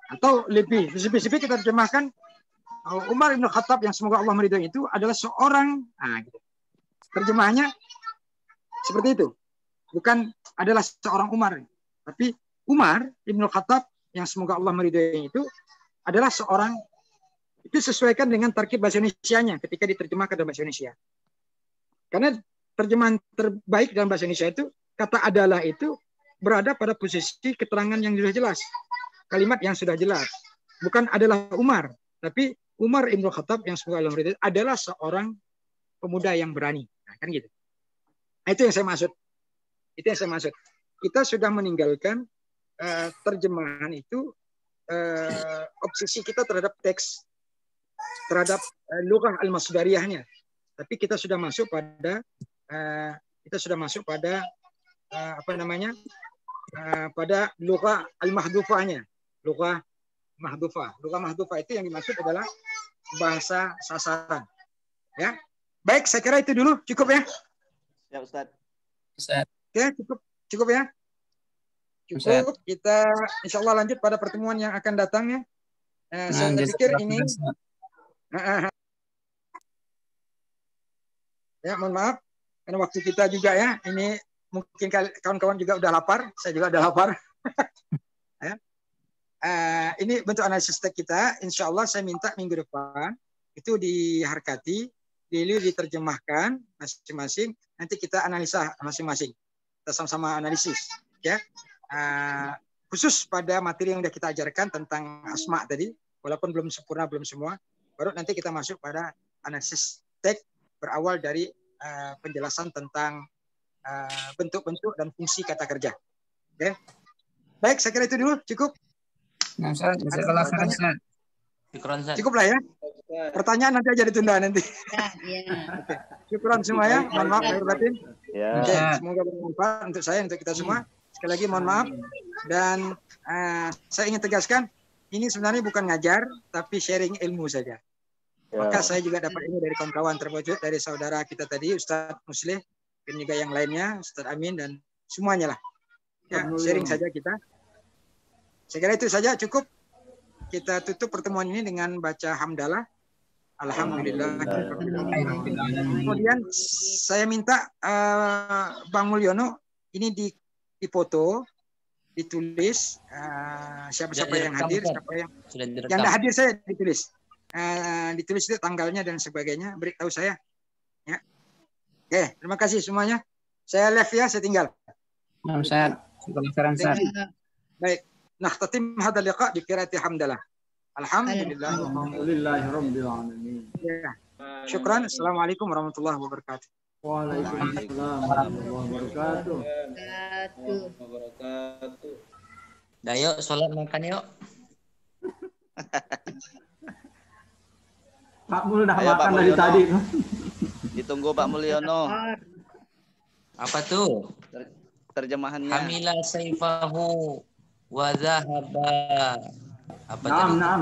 Atau lebih spesifik kita terjemahkan Umar ibn Khattab yang semoga Allah meridainya itu adalah seorang, gitu. Terjemahannya seperti itu. Bukan adalah seorang Umar, tapi Umar ibn Khattab yang semoga Allah meridainya itu adalah seorang, itu sesuaikan dengan tarkib bahasa Indonesianya ketika diterjemahkan dalam bahasa Indonesia. Karena terjemahan terbaik dalam bahasa Indonesia itu, kata adalah itu berada pada posisi keterangan yang sudah jelas. Kalimat yang sudah jelas. Bukan adalah Umar, tapi Umar ibn Khattab yang semoga Allah meridainya adalah seorang pemuda yang berani. Nah, kan gitu. Nah, itu yang saya maksud. Itu yang saya maksud. Kita sudah meninggalkan terjemahan itu, obsesi kita terhadap teks, terhadap lughah al-masdariyahnya, tapi kita sudah masuk pada pada lughah al-mahdhufahnya, lughah mahdhufah itu yang dimaksud adalah bahasa sasaran, ya. Baik, saya kira itu dulu, cukup ya. Ya, Ustaz. Oke, cukup ya. Cukup, kita insya Allah lanjut pada pertemuan yang akan datang ya. Saya pikir ini ya, mohon maaf karena waktu kita juga ya, ini mungkin kawan-kawan juga udah lapar, saya juga udah lapar. Ya. Ini bentuk analisis teks kita, insya Allah saya minta minggu depan itu diharkati, diterjemahkan masing-masing, nanti kita analisa masing-masing, kita sama-sama analisis ya. Khusus pada materi yang sudah kita ajarkan tentang asma tadi, walaupun belum sempurna, belum semua, baru nanti kita masuk pada analisis teks berawal dari penjelasan tentang bentuk-bentuk dan fungsi kata kerja. Oke. Baik, saya kira itu dulu, cukup. Nah, Ustaz, Cukup lah ya. Pertanyaan nanti aja ditunda nanti. Oke. Syukuran semua ya. Mohon maaf lahir batin. Ya. Oke, semoga bermanfaat untuk saya, untuk kita semua. Sekali lagi mohon maaf. Dan saya ingin tegaskan, ini sebenarnya bukan ngajar, tapi sharing ilmu saja. Ya. Maka saya juga dapat ini dari kawan-kawan terwujud, dari saudara kita tadi, Ustadz Muslih, dan juga yang lainnya, Ustadz Amin, dan semuanya lah. Ya, sharing saja kita. Saya kira itu saja cukup. Kita tutup pertemuan ini dengan baca hamdalah. Alhamdulillah. Kemudian saya minta Bang Mulyono ini dipoto, ditulis siapa-siapa yang hadir, siapa yang tidak hadir saya ditulis. Ditulis itu tanggalnya dan sebagainya, beritahu saya. Ya. Oke, terima kasih semuanya. Saya live ya, saya tinggal. Baik. Nakhtatim hadzal liqa bi qiraati hamdalah. Alhamdulillahirabbil alamin. Ya. Syukran. Assalamualaikum warahmatullahi wabarakatuh. Waalaikumsalam warahmatullahi wabarakatuh. Dah yuk, sholat makan yuk. Pak Mul dah Ayo, makan Pak dari Mulyono. tadi. Ditunggu Pak Mulyono. Apa tuh? Terjemahannya. Hamila saifahu wa dhahaba. Apa tadi? Naam.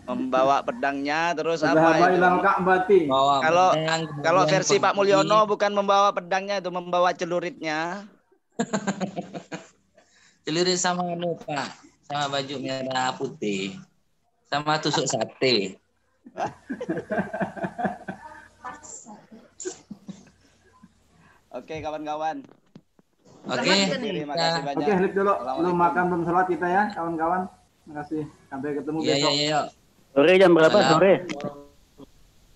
Membawa pedangnya terus Dhahaba apa itu? ilal ka'bati. Bawa Kalau pedang, kalau kemudian versi Pak pergi. Mulyono bukan membawa pedangnya, itu membawa celuritnya. Celurit sama anu Pak, sama baju merah putih, sama tusuk sate. Oke kawan-kawan. Oke, Terima kasih banyak. Oke, Halif dulu. Belum makan, belum sholat kita ya, kawan-kawan. Terima kasih. Sampai ketemu iya besok. iya. Sore jam berapa? Malam. Sore.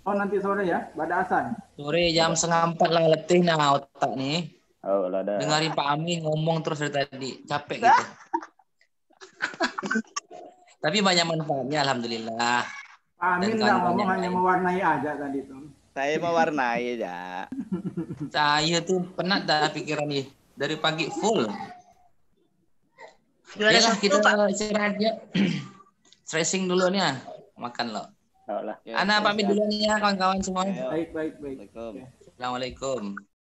Oh, nanti sore ya, pada asan. Sore jam 3:30 lah, letih nah otak nih. Oh, lah dah. Dengarin Pak Amin ngomong terus dari tadi, capek gitu. Tapi banyak manfaatnya alhamdulillah. Amin Dan nggak ngomong, kawan-kawan hanya yang mewarnai aja tadi tuh. Saya mewarnai ya. Saya tuh penat dah pikiran nih. Dari pagi full. Yalah kita istirahat ya. Stressing dulu nih ya. Makan lo. Oh, lah. Ana pamit dulu nih ya kawan-kawan semua. Ayo. Baik. Assalamualaikum. Assalamualaikum.